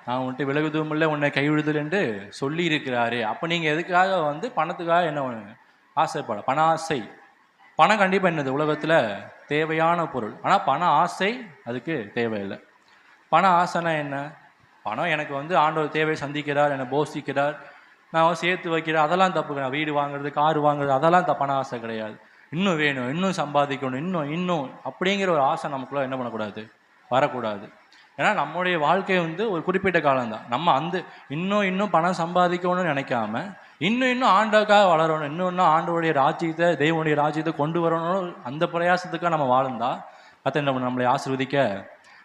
நான் உன்னை விலகுவதும் இல்லை, உன்னை கைவிடுதல் என்று சொல்லி இருக்கிறாரே. அப்போ நீங்கள் எதுக்காக வந்து பணத்துக்காக என்ன பண்ணுங்க, ஆசைப்பட. பண ஆசை, பணம் கண்டிப்பாக என்னது உலகத்தில் தேவையான பொருள். ஆனால் பண ஆசை அதுக்கு தேவையில்லை. பண ஆசைனா என்ன? பணம் எனக்கு வந்து ஆண்டவர் தேவை சந்திக்கிறார், என்னை போஷிக்கிறார், நான் சேர்த்து வைக்கிறேன், அதெல்லாம் தப்புங்க. நான் வீடு வாங்குறது, கார் வாங்குறது, அதெல்லாம் பண ஆசை கிடையாது. இன்னும் வேணும், இன்னும் சம்பாதிக்கணும், இன்னும் அப்படிங்கிற ஒரு ஆசை நமக்குள்ள என்ன பண்ணக்கூடாது, வரக்கூடாது. ஏன்னா நம்முடைய வாழ்க்கை வந்து ஒரு குறிப்பிட்ட காலம்தான். நம்ம இன்னும் பணம் சம்பாதிக்கணும்னு நினைக்காம இன்னும் ஆண்டவருக்காக வளரணும், இன்னும் ஆண்டவருடைய ராஜ்யத்தை, தெய்வனுடைய ராஜ்யத்தை கொண்டு வரணும், அந்த பிரயாசத்துக்காக நம்ம வாழுந்தா கர்த்தர் என்ன நம்மளை ஆசீர்வதிக்க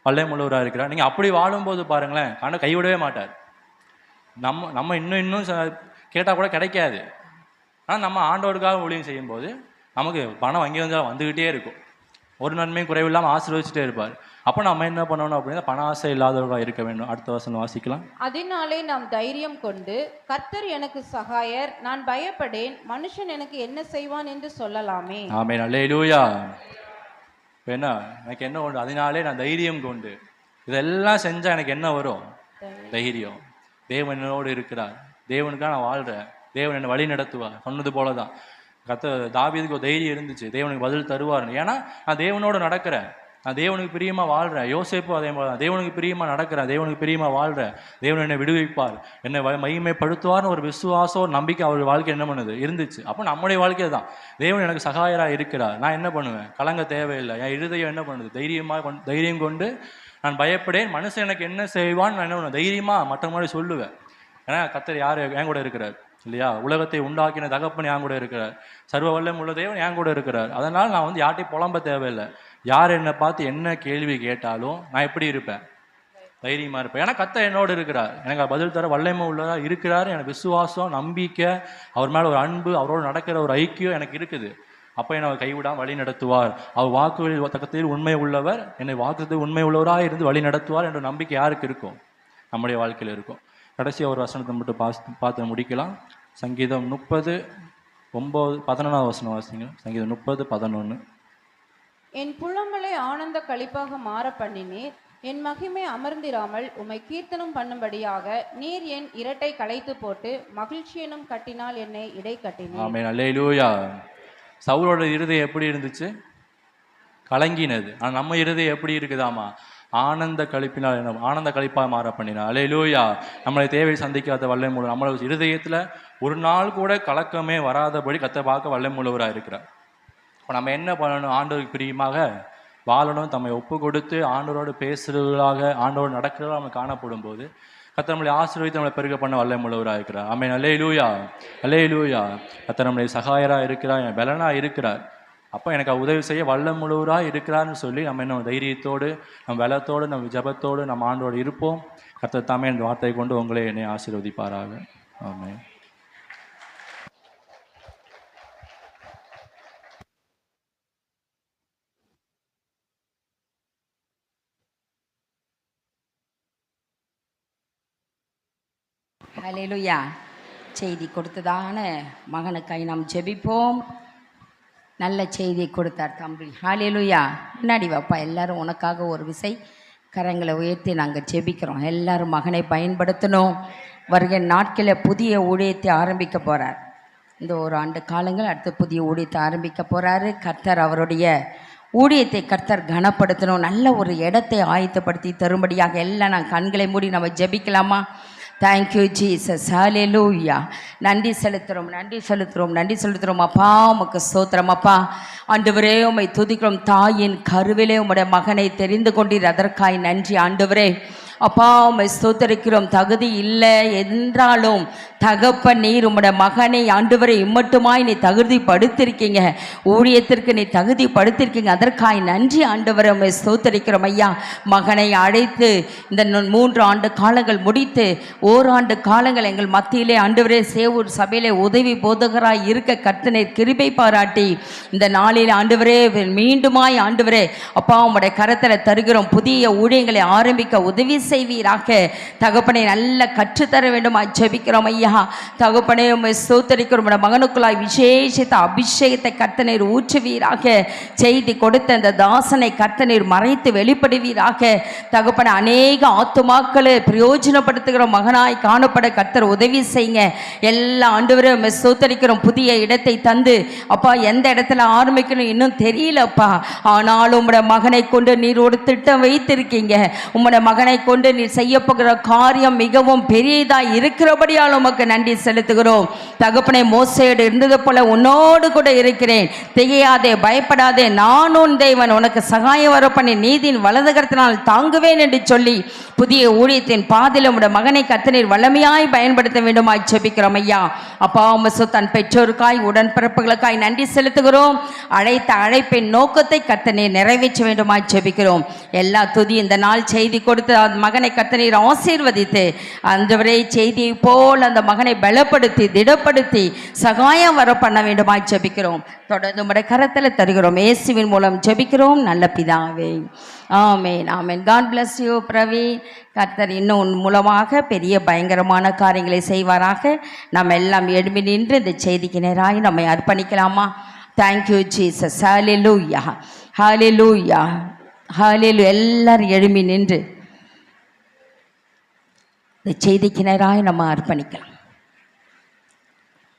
வல்ல முழுவராக இருக்கிறார். நீங்கள் அப்படி வாழும்போது பாருங்களேன், ஆண்டவர் கைவிடவே மாட்டார். நம்ம இன்னும் கேட்டால் கூட கிடைக்காது. ஆனால் நம்ம ஆண்டவருக்காக ஊழியம் செய்யும்போது நமக்கு பணம் வங்கி வந்தால் வந்துக்கிட்டே இருக்கும். ஒரு நன்மையும் குறைவில்லாமல் ஆசீர்வதிச்சுட்டே இருப்பார். அப்போ நம்ம என்ன பண்ணணும் அப்படின்னா பண ஆசை இல்லாதவர்களாக இருக்க வேண்டும். அடுத்த வசனம் வாசிக்கலாம். அதனாலே நாம் தைரியம் கொண்டு கர்த்தர் எனக்கு சகாயர், நான் பயப்படேன், மனுஷன் எனக்கு என்ன செய்வான் என்று சொல்லலாமே. ஆமென். அல்லேலூயா. இப்போ என்ன எனக்கு என்ன ஒன்று, அதனாலே நான் தைரியம் கொண்டு, இதெல்லாம் செஞ்சால் எனக்கு என்ன வரும்? தைரியம். தேவன் என்னோடு இருக்கிறார், தேவனுக்காக நான் வாழ்கிறேன், தேவன் என்னை வழி நடத்துவார். சொன்னது போல தான் தாவீதுக்கு ஒரு தைரியம் இருந்துச்சு, தேவனுக்கு பதில் தருவார். ஏன்னா நான் தேவனோடு நடக்கிறேன், நான் தேவனுக்கு பிரியமாக வாழ்கிறேன். யோசேப்பும் அதே மாதிரி தான், தேவனுக்கு பிரியமாக நடக்கிறேன், தேவனுக்கு பிரியமாக வாழ்கிறேன், தேவன் என்னை விடுவிப்பார், என்னை மகிமைப்படுத்துவார்னு ஒரு விசுவாசம், ஒரு நம்பிக்கை அவர் வாழ்க்கை என்ன பண்ணுது இருந்துச்சு. அப்போ நம்முடைய வாழ்க்கை தான், தேவன் எனக்கு சகாயராக இருக்கிறார், நான் என்ன பண்ணுவேன்? கலங்க தேவையில்லை. என் இருதயம் என்ன பண்ணுது? தைரியம் கொண்டு நான் பயப்படேன், மனுஷன் எனக்கு என்ன செய்வான்னு நான் என்ன பண்ணுவேன்? தைரியமாக மற்ற மாதிரி சொல்லுவேன். ஏன்னா கர்த்தர் யார் என் கூட இருக்கிறார் இல்லையா? உலகத்தை உண்டாக்கின தகப்பன் என் கூட இருக்கிறார், சர்வ வல்லம் உள்ள தேவன் என் கூட இருக்கிறார். அதனால் நான் யார்ட்டையும் புலம்ப தேவையில்லை. யார் என்னை பார்த்து என்ன கேள்வி கேட்டாலும் நான் எப்படி இருப்பேன்? தைரியமாக இருப்பேன். ஏன்னா கர்த்தர் என்னோடு இருக்கிறார், எனக்கு பதில் தர வல்லமை உள்ளதாக இருக்கிறார். எனக்கு விசுவாசம், நம்பிக்கை, அவர் மேலே ஒரு அன்பு, அவரோடு நடக்கிற ஒரு ஐக்கியம் எனக்கு இருக்குது. அப்போ என்னை அவர் கைவிடாமல் வழி நடத்துவார். அவர் வாக்குகளில் தக்கத்தில் உண்மை உள்ளவர், என்னை வாக்குறுதி உண்மை உள்ளவராக இருந்து வழி நடத்துவார் என்ற நம்பிக்கை யாருக்கு இருக்கும்? நம்முடைய வாழ்க்கையில் இருக்கும். கடைசி ஒரு வசனத்தை மட்டும் பார்த்து முடிக்கலாம். சங்கீதம் 30:9-11 வசனம் வாசிங்க. சங்கீதம் 30:11. என் புலம்பலை ஆனந்த களிப்பாக மாற பண்ணினீர், என் மகிமை அமர்ந்திராமல் உம்மை கீர்த்தனம் பண்ணும்படியாக நீர் என் இரட்டை களைத்து போட்டு மகிழ்ச்சி எனும் கட்டினால் என்னை இடை கட்டினீர். ஆமென். அல்லேலூயா. சவுலோட இருதயம் எப்படி இருந்துச்சு? கலங்கினது. ஆனால் நம்ம இருதயம் எப்படி இருக்குதாமா? ஆனந்த கழிப்பினால் என்ன? ஆனந்த கழிப்பாக மாற பண்ணினார். அல்லேலூயா. நம்மளை தேவை சந்திக்காத வல்லை மூலம் நம்மளோட இருதயத்தில் ஒரு நாள் கூட கலக்கமே வராதபடி கர்த்தர் பார்க்க வல்லை மூலவராக இருக்கிறார். இப்போ நம்ம என்ன பண்ணணும்? ஆண்டவருக்கு பிரியமாக வாழணும், தம்மை ஒப்பு கொடுத்து ஆண்டவரோடு பேசுகிறவர்களாக, ஆண்டவரோடு நடக்கிறவர்களாக நம்ம காணப்படும் போது கர்த்தர் நம்மளை ஆசீர்வதித்து நம்மளை பெருக பண்ண வல்லை மூலவராக இருக்கிறார். ஆமென். அல்லேலூயா. அல்லேலூயா. கர்த்தர் நம்மளை சகாயராக இருக்கிறார், என் பலனாக இருக்கிறார். அப்போ எனக்கு உதவி செய்ய வல்ல முழுவராக இருக்கிறார்னு சொல்லி நம்ம என்ன தைரியத்தோடு, நம்ம பலத்தோடு, நம்ம ஜபத்தோடு நம்ம ஆண்டோடு இருப்போம். கர்த்தர் தாமே இந்த வார்த்தை கொண்டு உங்களே என்னை ஆசீர்வதிப்பாராக. ஆமென். ஹல்லேலூயா. செய்தி கொடுத்ததான மகனுக்காய் நாம் ஜெபிப்போம். நல்ல செய்தியை கொடுத்தார் தம்பி. ஹல்லேலூயா. முன்னாடி வாப்பா, எல்லாரும் உனக்காக ஒரு விசை கரங்களை உயர்த்தி நாங்கள் ஜெபிக்கிறோம். எல்லாரும் மகனை பயன்படுத்தணும். வருகிற நாட்களில் புதிய ஊழியத்தை ஆரம்பிக்க போகிறார். இந்த ஒரு ஆண்டு காலங்கள் அடுத்து புதிய ஊழியத்தை ஆரம்பிக்க போகிறாரு. கர்த்தர் அவருடைய ஊழியத்தை கர்த்தர் கனப்படுத்தணும், நல்ல ஒரு இடத்தை ஆயத்தப்படுத்தி தரும்படியாக எல்லாம் நான் கண்களை மூடி நம்ம ஜெபிக்கலாமா? Thank you Jesus. ஹல்லேலூயா. நன்றி செலுத்துகிறோம், நன்றி செலுத்துகிறோம், நன்றி செலுத்துகிறோம் அப்பா. உமக்கு ஸ்தோத்திரம் அப்பா. ஆண்டவரே உம்மை துதிக்கிறோம். தாயின் கருவிலே உம்முடைய மகனை தெரிந்து கொண்டீர், அதற்காய் நன்றி ஆண்டவரே. அப்பா உம்மை ஸ்தோத்தரிக்கிறோம். தகுதி இல்லை என்றாலும் தகப்பன் நீர் உம்முடைய மகனை ஆண்டவரை இம்மட்டுமாய் நீ தகுதிப்படுத்திருக்கீங்க, ஊழியத்திற்கு நீ தகுதிப்படுத்திருக்கீங்க, அதற்காய் நன்றி ஆண்டவரை உம்மை ஸ்தோத்தரிக்கிறோம் ஐயா. மகனை அழைத்து இந்த 3 ஆண்டு காலங்கள் முடித்து ஓராண்டு காலங்கள் எங்கள் மத்தியிலே ஆண்டவரே சேவூர் சபையிலே உதவி போதகராய் இருக்க கர்த்தனை கிருபை பாராட்டி இந்த நாளில் ஆண்டவரே மீண்டுமாய் ஆண்டவரே அப்பா உம்முடைய கரத்தில் தருகிறோம். புதிய ஊழியங்களை ஆரம்பிக்க உதவி செய்வீராக தகப்பனை நல்ல கற்றுத்தர வேண்டும் ஜெபிக்கிறோம் ஐயா. தகப்பனே உம்மை ஸ்தோத்தரிக்கிறோம். மகனுக்குள்ளாய் விசேஷித்த அபிஷேகத்தை கர்த்தனீர் ஊற்றுவீராக. செய்தி கொடுத்த அந்த தாசனை கர்த்தனீர் மறைத்து வெளிப்படுவீராக. தகப்பனை அநேக ஆத்துமாக்களை பிரயோஜனப்படுத்துகிற மகனாய் காணப்பட கர்த்தர் உதவி செய்யுங்க. எல்லா ஆண்டவரே உம்மை ஸ்தோத்தரிக்கிறோம். புதிய இடத்தை தந்து அப்பா எந்த இடத்துல ஆரம்பிக்கணும் இன்னும் தெரியலப்பா, ஆனாலும் உம்முடைய மகனை கொண்டு நீர் ஒரு திட்டம் வைத்திருக்கீங்க. உம்முடைய மகனை கொண்டு நீர் செய்ய போகிற காரியம் மிகவும் பெரியதாய் இருக்கிறபடியால் உமக்கு நன்றி செலுத்துகிறோம். தகப்பனை மோசேயோடு இருந்தது போல உன்னோடு கூட இருக்கிறேன், திகையாதே, பயப்படாதே, நான் உன் தேவன், உனக்கு சகாயம் வர பண்ணி நீதியின் வலதுகரத்தினால் தாங்குவேன் என்று சொல்லி புதிய ஊழியத்தின் பாதையில் உம்முடைய மகனை கர்த்தனீர் வல்லமையாய் பயன்படுத்த வேண்டுமாய் ஜெபிக்கிறோம் ஐயா. அப்பா உமசு தன் பெற்றோருக்காய் உடன்பிறப்புகளுக்காய் நன்றி செலுத்துகிறோம். அழைத்த அழைப்பின் நோக்கத்தை கர்த்தனீர் நிறைவேற்ற வேண்டுமாய் ஜெபிக்கிறோம். எல்லா துதி இந்த நாள் செய்தி கொடுத்த மகனை கர்த்தர் ஆசீர்வதித்து ஆண்டவரே செய்தியை போல் அந்த மகனை பலப்படுத்தி திடப்படுத்தி சகாயம் வர பண்ண வேண்டுமாய் ஜெபிக்கிறோம். தொடர்ந்து உம்முடைய கரத்தில் தருகிறோம். இயேசுவின் மூலம் ஜெபிக்கிறோம் நல்ல பிதாவே. Amen amen. God bless you Praveen. கர்த்தர் இன்னும் உன் மூலமாக பெரிய பயங்கரமான காரியங்களை செய்வாராக. நம்ம எல்லாம் எழும்பி நின்று இந்த செய்திக்கு நேராக நம்மை அர்ப்பணிக்கலாமா? Thank you Jesus. ஹல்லேலூயா ஹல்லேலூயா ஹல்லேலூயா. எல்லாரும் எழும்பி நின்று இந்த செய்திக்கு நேராக நம்ம அர்ப்பணிக்கலாம்.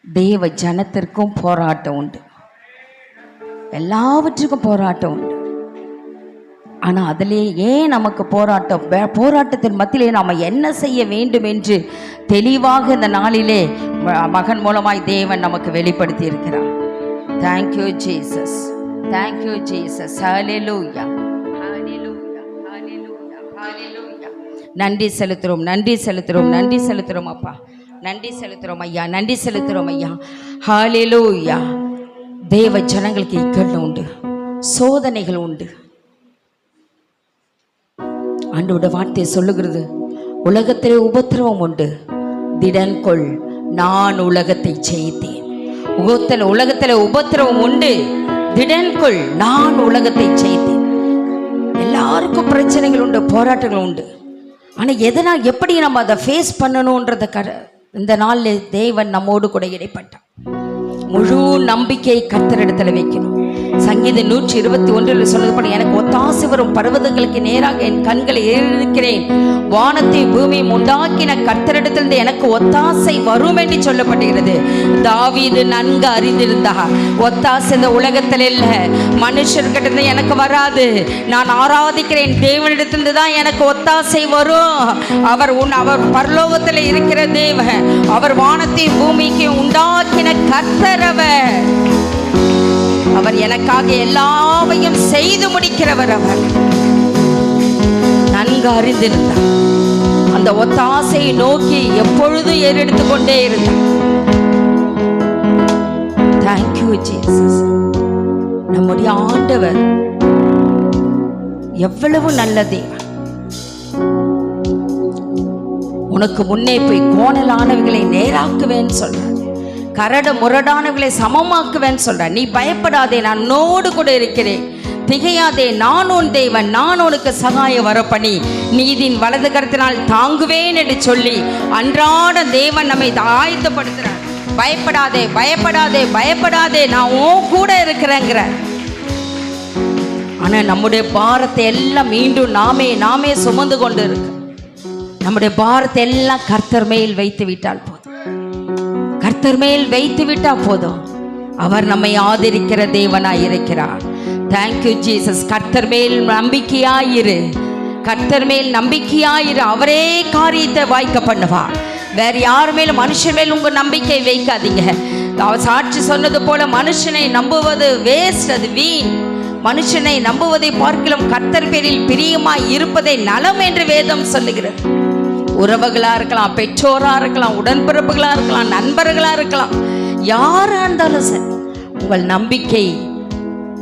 தேவ ஜனத்திற்கும் போராட்டம் உண்டு, எல்லாவற்றுக்கும் போராட்டம் உண்டு. ஆனால் அதிலே ஏன் நமக்கு போராட்டம்? போராட்டத்தின் மத்தியிலே நாம் என்ன செய்ய வேண்டும் என்று தெளிவாக இந்த நாளிலே மகன் மூலமாய் தேவன் நமக்கு வெளிப்படுத்தி இருக்கிறார். Thank you Jesus, thank you Jesus. Hallelujah hallelujah hallelujah hallelujah. நன்றி செலுத்துகிறோம், நன்றி செலுத்துகிறோம், நன்றி செலுத்துகிறோம் அப்பா, நன்றி செலுத்துகிறோம் ஐயா, நன்றி செலுத்துகிறோம் ஐயா. ஹல்லேலூயா. தேவ ஜனங்களுக்கு இக்கட்டு உண்டு, சோதனைகள் உண்டு. ஆண்டோட வார்த்தை சொல்லுகிறது, உலகத்திலே உபத்திரவம் உண்டு, திடன் கொள், நான் உலகத்தை ஜெயித்தேன். உலகத்தில் உபத்திரவம் உண்டு, திடன் கொள், நான் உலகத்தை ஜெயித்தேன். எல்லாருக்கும் பிரச்சனைகள் உண்டு, போராட்டங்கள் உண்டு. ஆனால் எதனால் எப்படி நம்ம அதை ஃபேஸ் பண்ணணுன்றத இந்த நாளில் தேவன் நம்மோடு கூட இடைப்பட்டான். முழு நம்பிக்கை கர்த்தரிடத்தில் வைக்கணும். சங்கீதம் 121 சொன்னது போல, எனக்கு ஒத்தாசை வரும் பர்வதங்களுக்கு நேராக என் கண்களை ஏறெடுக்கிறேன், வானத்தை பூமியும் உண்டாக்கின கர்த்தரிடத்திலிருந்து எனக்கு ஒத்தாசை வரும் என்று சொல்லப்படுகிறது. தாவீது நன்கு அறிந்திருந்தா, ஒத்தாசை இந்த உலகத்தில் இல்லை, மனுஷர்கிட்ட எனக்கு வராது, நான் ஆராதிக்கிறேன் தேவனிடத்திலிருந்து தான் எனக்கு ஒத்தாசை வரும். அவர் பரலோகத்தில் இருக்கிற தேவன், அவர் வானத்தை பூமிக்கு உண்டாக்கின கர்த்தர், அவர் எனக்காக எல்லாவையும் செய்து முடிக்கிறவர். அவர் நன்கு அறிந்திருந்தார். அந்த ஒத்தாசையை நோக்கி எப்பொழுதும் ஏறெடுத்து கொண்டே இருந்தார். Thank you Jesus. நம்முடைய ஆண்டவர் எவ்வளவு நல்ல தேவன். உனக்கு முன்னே போய் கோணலானவைகளை நேராக்குவேன்னு சொல்ற, கரடு முரடானவர்களை சமமாக்குவேன்னு சொல்ற. நீ பயப்படாதே, நான் உன்னோடு கூட இருக்கிறேன், திகையாதே, நான் உன் தேவன், நான் உனக்கு சகாயம் வர பண்ணி நீதியின் வலது கரத்தினால் தாங்குவேன் என்று சொல்லி அன்றாட தேவன் நம்மை ஆயத்தப்படுத்துறார். பயப்படாதே பயப்படாதே பயப்படாதே, நான் உன் கூட இருக்கிறேங்கிற. ஆனா நம்முடைய பாரத்தை எல்லாம் மீண்டும் நாமே சுமந்து கொண்டு இருக்கு. நம்முடைய பாரத்தை எல்லாம் கர்த்தர் மேல் வைத்து விட்டால் போதும், கர்த்தர் மேல் வைத்து விட்டா போதும். அவர் நம்மை ஆதரிக்கிற தேவனாய் இருக்கிறார். Thank you Jesus. கர்த்தர் மேல் நம்பிக்கையாயிரு, கர்த்தர் மேல் நம்பிக்கையாயிரு. அவரே காரியத்தை வாய்க்க பண்ணுவார். வேற யார் மேலும் மனுஷன் மேல் உங்க நம்பிக்கை வைக்காதீங்க. சாட்சி சொன்னது போல, மனுஷனை நம்புவது வேஸ்ட், அது வீண். மனுஷனை நம்புவதை பார்க்கலாம் கர்த்தர் பேரில் பிரியமாய் இருப்பதை நலம் என்று வேதம் சொல்லுகிறது. உறவுகளா இருக்கலாம், பெற்றோரா இருக்கலாம், உடன்பிறப்புகளா இருக்கலாம், நண்பர்களா இருக்கலாம், யாரா இருந்தாலும் சரி, உங்கள் நம்பிக்கை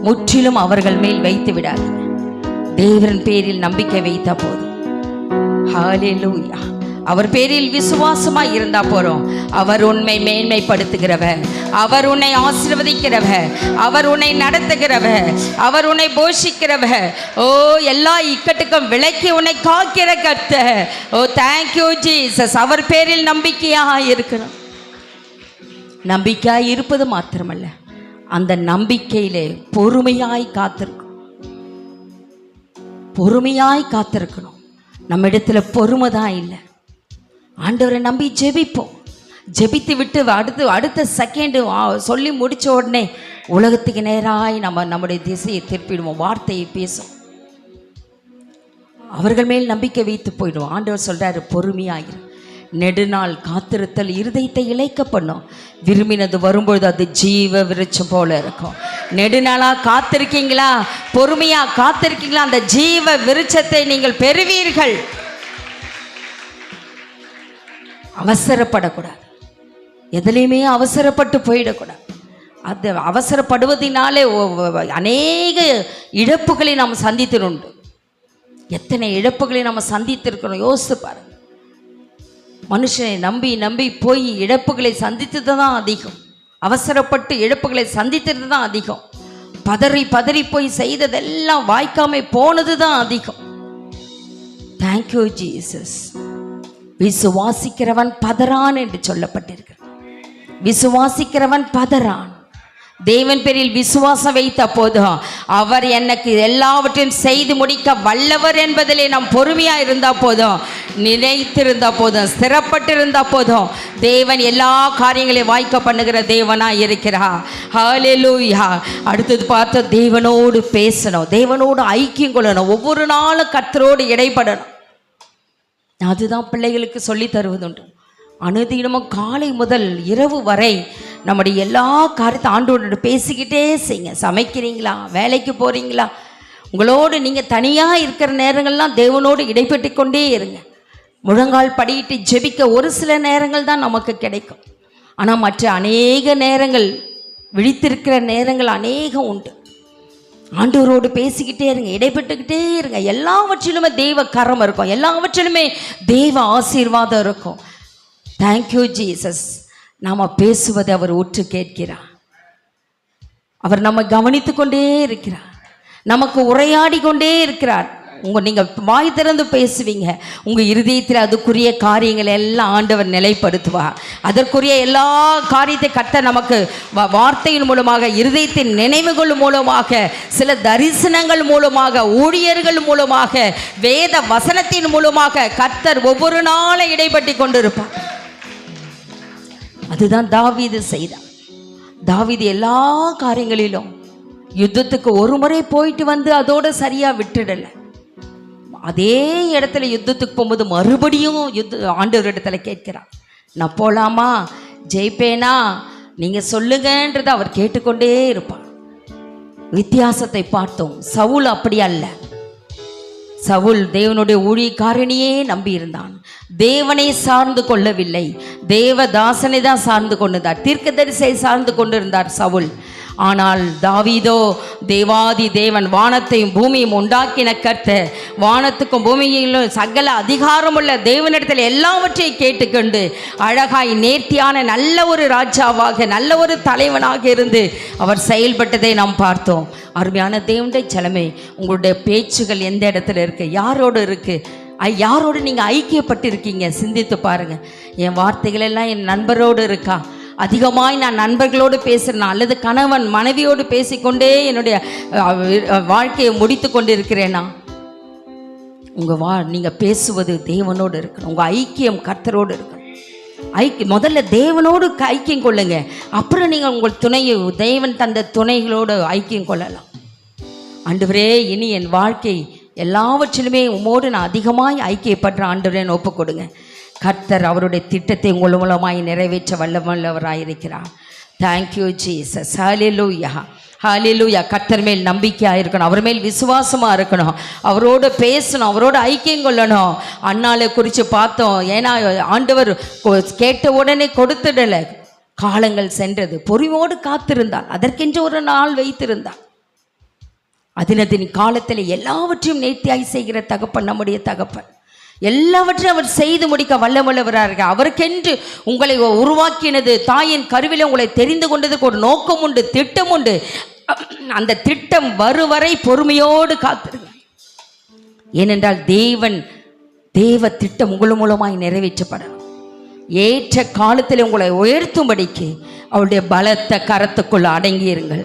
முற்றிலும் அவர்கள் மேல் வைத்து விடாது. தேவன் பேரில் நம்பிக்கை வைத்தா போதும். ஹல்லேலூயா. அவர் பேரில் விசுவாசமாய் இருந்தா போறோம். அவர் உன்னை மேன்மைப்படுத்துகிறவர், அவர் உன்னை ஆசீர்வதிக்கிறவர், அவர் உன்னை நடத்துகிறவர், அவர் உன்னை போஷிக்கிறவர். ஓ, எல்லா இக்கட்டுக்கும் விலக்கி உன்னை காக்கிற கர்த்தர். ஓ, தேங்க்யூ ஜீசஸ். அவர் பேரில் நம்பிக்கையாக இருக்கணும். நம்பிக்கையாய் இருப்பது மாத்திரமல்ல, அந்த நம்பிக்கையிலே பொறுமையாய் காத்திருக்கும், பொறுமையாய் காத்திருக்கணும். நம்ம இடத்துல பொறுமை தான் இல்லை. ஆண்டவரை நம்பி ஜெபிப்போம். ஜெபித்து விட்டு அடுத்த செகண்டு சொல்லி முடித்த உடனே உலகத்துக்கு நேராய் நம்முடைய திசையை திருப்பிடுவோம், வார்த்தையை பேசும். அவர்கள் மேல் நம்பிக்கை வைத்து போயிடுவோம். ஆண்டவர் சொல்றாரு, பொறுமையாயிரு. நெடுநாள் காத்திருத்தல் இருதயத்தை இளைக்க பண்ணும். விரும்பினது வரும்பொழுது அது ஜீவ விருட்சம் போல இருக்கும். நெடுநாளா காத்திருக்கீங்களா, பொறுமையா காத்திருக்கீங்களா, அந்த ஜீவ விருட்சத்தை நீங்கள் பெறுவீர்கள். அவசரப்படக்கூடாது, எதுலையுமே அவசரப்பட்டு போயிடக்கூடாது. அது அவசரப்படுவதனாலே அநேக இழப்புகளை நாம் சந்தித்திருண்டு. எத்தனை இழப்புகளை நம்ம சந்தித்திருக்கிறோம், யோசித்து பாருங்க. மனுஷனை நம்பி நம்பி போய் இழப்புகளை சந்தித்தது தான் அதிகம். அவசரப்பட்டு இழப்புகளை சந்தித்தது தான் அதிகம். பதறி பதறி போய் செய்ததெல்லாம் வாய்க்காமை போனது தான் அதிகம். Thank you Jesus. விசுவாசிக்கிறவன் பதறான் என்று சொல்லப்பட்டிருக்கிறது. விசுவாசிக்கிறவன் பதறான். தேவன் பேரில் விசுவாசம் வைத்த போதும் அவர் எனக்கு எல்லாவற்றையும் செய்து முடிக்க வல்லவர் என்பதிலே நாம் பொறுமையா இருந்தா போதும், நினைத்திருந்தா போதும், ஸ்திரப்பட்டிருந்தா போதும், தேவன் எல்லா காரியங்களையும் வாய்க்க பண்ணுகிற தேவனா இருக்கிறார். ஹல்லேலூயா. அடுத்தது பார்த்த தேவனோடு பேசணும், தேவனோடு ஐக்கியம் கொள்ளணும், ஒவ்வொரு நாளும் கர்த்தரோடு இடைப்படணும். அதுதான் பிள்ளைகளுக்கு சொல்லி தருவதுண்டு. அனுதினமும் காலை முதல் இரவு வரை நம்முடைய எல்லா காரியத்தை ஆண்டவரோடு பேசிக்கிட்டே செய்யுங்க. சமைக்கிறீங்களா, வேலைக்கு போகிறீங்களா, உங்களோடு நீங்கள் தனியாக இருக்கிற நேரங்கள்லாம் தேவனோடு இடைப்பட்டு கொண்டே இருங்க. முழங்கால் படியிட்டு ஜெபிக்க ஒரு சில நேரங்கள் தான் நமக்கு கிடைக்கும். ஆனால் மற்ற அநேக நேரங்கள், விழித்திருக்கிற நேரங்கள் அநேகம் உண்டு. ஆண்டவரோடு பேசிக்கிட்டே இருங்க, இடைப்பட்டுக்கிட்டே இருங்க. எல்லாவற்றிலுமே தெய்வ கரம் இருக்கும், எல்லாவற்றிலுமே தெய்வ ஆசீர்வாதம் இருக்கும். Thank you Jesus. நாம் பேசுவதை அவர் உற்று கேட்கிறார். அவர் நம்ம கவனித்து கொண்டே இருக்கிறார், நமக்கு உரையாடி கொண்டே இருக்கிறார். நீங்கள் வாய் திறந்து பேசுவீங்க, உங்கள் இருதயத்தில் அதுக்குரிய காரியங்களை எல்லாம் ஆண்டவர் நிலைப்படுத்துவார். அதற்குரிய எல்லா காரியத்தை கர்த்தர் நமக்கு வார்த்தையின் மூலமாக, இருதயத்தின் நினைவுகள் மூலமாக, சில தரிசனங்கள் மூலமாக, ஊழியர்கள் மூலமாக, வேத வசனத்தின் மூலமாக கர்த்தர் ஒவ்வொரு நாளும் இடைப்பட்டு கொண்டிருப்பார். அதுதான் தாவீது செய்தார். தாவீது எல்லா காரியங்களிலும் யுத்தத்துக்கு ஒரு முறை போயிட்டு வந்து அதோட சரியா விட்டுடலை. அதே இடத்துல யுத்தத்துக்கு போகும்போது மறுபடியும் ஆண்டவர் இடத்துல கேட்கிறார், நான் போலாமா, ஜெயிப்பேனா, நீங்க சொல்லுங்கன்றதை அவர் கேட்டுக்கொண்டே இருப்பார். வித்தியாசத்தை பார்த்தோம். சவுல் அப்படி அல்ல. சவுல் தேவனுடைய ஊழியக்காரனையே நம்பி இருந்தான், தேவனை சார்ந்து கொள்ளவில்லை, தேவதாசனை தான் சார்ந்து கொண்டிருந்தார், தீர்க்கதரிசியை சார்ந்து கொண்டிருந்தார் சவுல். ஆனால் தாவீதோ தேவாதி தேவன், வானத்தையும் பூமியும் உண்டாக்கின கர்த்தர், வானத்துக்கும் பூமியிலும் சகல அதிகாரமுள்ள தேவனிடத்தில் எல்லாவற்றையும் கேட்டுக்கொண்டு அழகாய் நேர்த்தியான நல்ல ஒரு ராஜாவாக, நல்ல ஒரு தலைவனாக இருந்து அவர் செயல்பட்டதை நாம் பார்த்தோம். அருமையான தேவனுடைய செலமே, உங்களுடைய பேச்சுகள் எந்த இடத்துல இருக்கு, யாரோடு இருக்கு, யாரோடு நீங்கள் ஐக்கியப்பட்டிருக்கீங்க, சிந்தித்து பாருங்கள். என் வார்த்தைகள் எல்லாம் என் நண்பரோடு இருக்கா, அதிகமாய் நான் நண்பர்களோடு பேசுகிறேன், அல்லது கணவன் மனைவியோடு பேசிக்கொண்டே என்னுடைய வாழ்க்கையை முடித்து கொண்டு இருக்கிறேனா? நீங்கள் பேசுவது தேவனோடு இருக்கணும், உங்கள் ஐக்கியம் கர்த்தரோடு இருக்கணும். முதல்ல தேவனோடு ஐக்கியம் கொள்ளுங்க, அப்புறம் நீங்கள் உங்கள் துணையை, தேவன் தந்த துணைகளோடு ஐக்கியம் கொள்ளலாம். ஆண்டவரே, இனி என் வாழ்க்கை எல்லாவற்றிலுமே உம்மோடு நான் அதிகமாய் ஐக்கியப்படுற ஆண்டவரே ஒப்பு கொடுங்க. கர்த்தர் அவருடைய திட்டத்தை உங்கள் மூலமாய் நிறைவேற்ற வல்லவராயிருக்கிறார். Thank you Jesus. Hallelujah, hallelujah. கர்த்தர் மேல் நம்பிக்கையாக இருக்கணும், அவர் மேல் விசுவாசமாக இருக்கணும், அவரோடு பேசணும், அவரோடு ஐக்கியம் கொள்ளணும். அன்னாளை குறித்து பார்த்தோம். ஏன்னா ஆண்டவர் கேட்ட உடனே கொடுத்துடலை, காலங்கள் சென்றது, பொறுமையோடு காத்திருந்தாள், அதற்கென்று ஒரு நாள் வைத்திருந்தாள். அதினதின் காலத்தில் எல்லாவற்றையும் நேர்த்தியாய் செய்கிற தகப்பன் நம்முடைய தகப்பன். எல்லாவற்றையும் அவர் செய்து முடிக்க வல்லவராக. அவருக்கென்று உங்களை உருவாக்கினது, தாயின் கருவில உங்களை தெரிந்து கொண்டதுக்கு ஒரு நோக்கம் உண்டு, திட்டம் உண்டு. அந்த திட்டம் வருவரை பொறுமையோடு காத்திருங்க. ஏனென்றால் தேவ திட்டம் உங்கள் மூலமாய் நிறைவேற்றப்படணும். ஏற்ற காலத்தில் உங்களை உயர்த்தும்படிக்கு அவருடைய பலத்த கரத்துக்குள் அடங்கியிருங்கள்.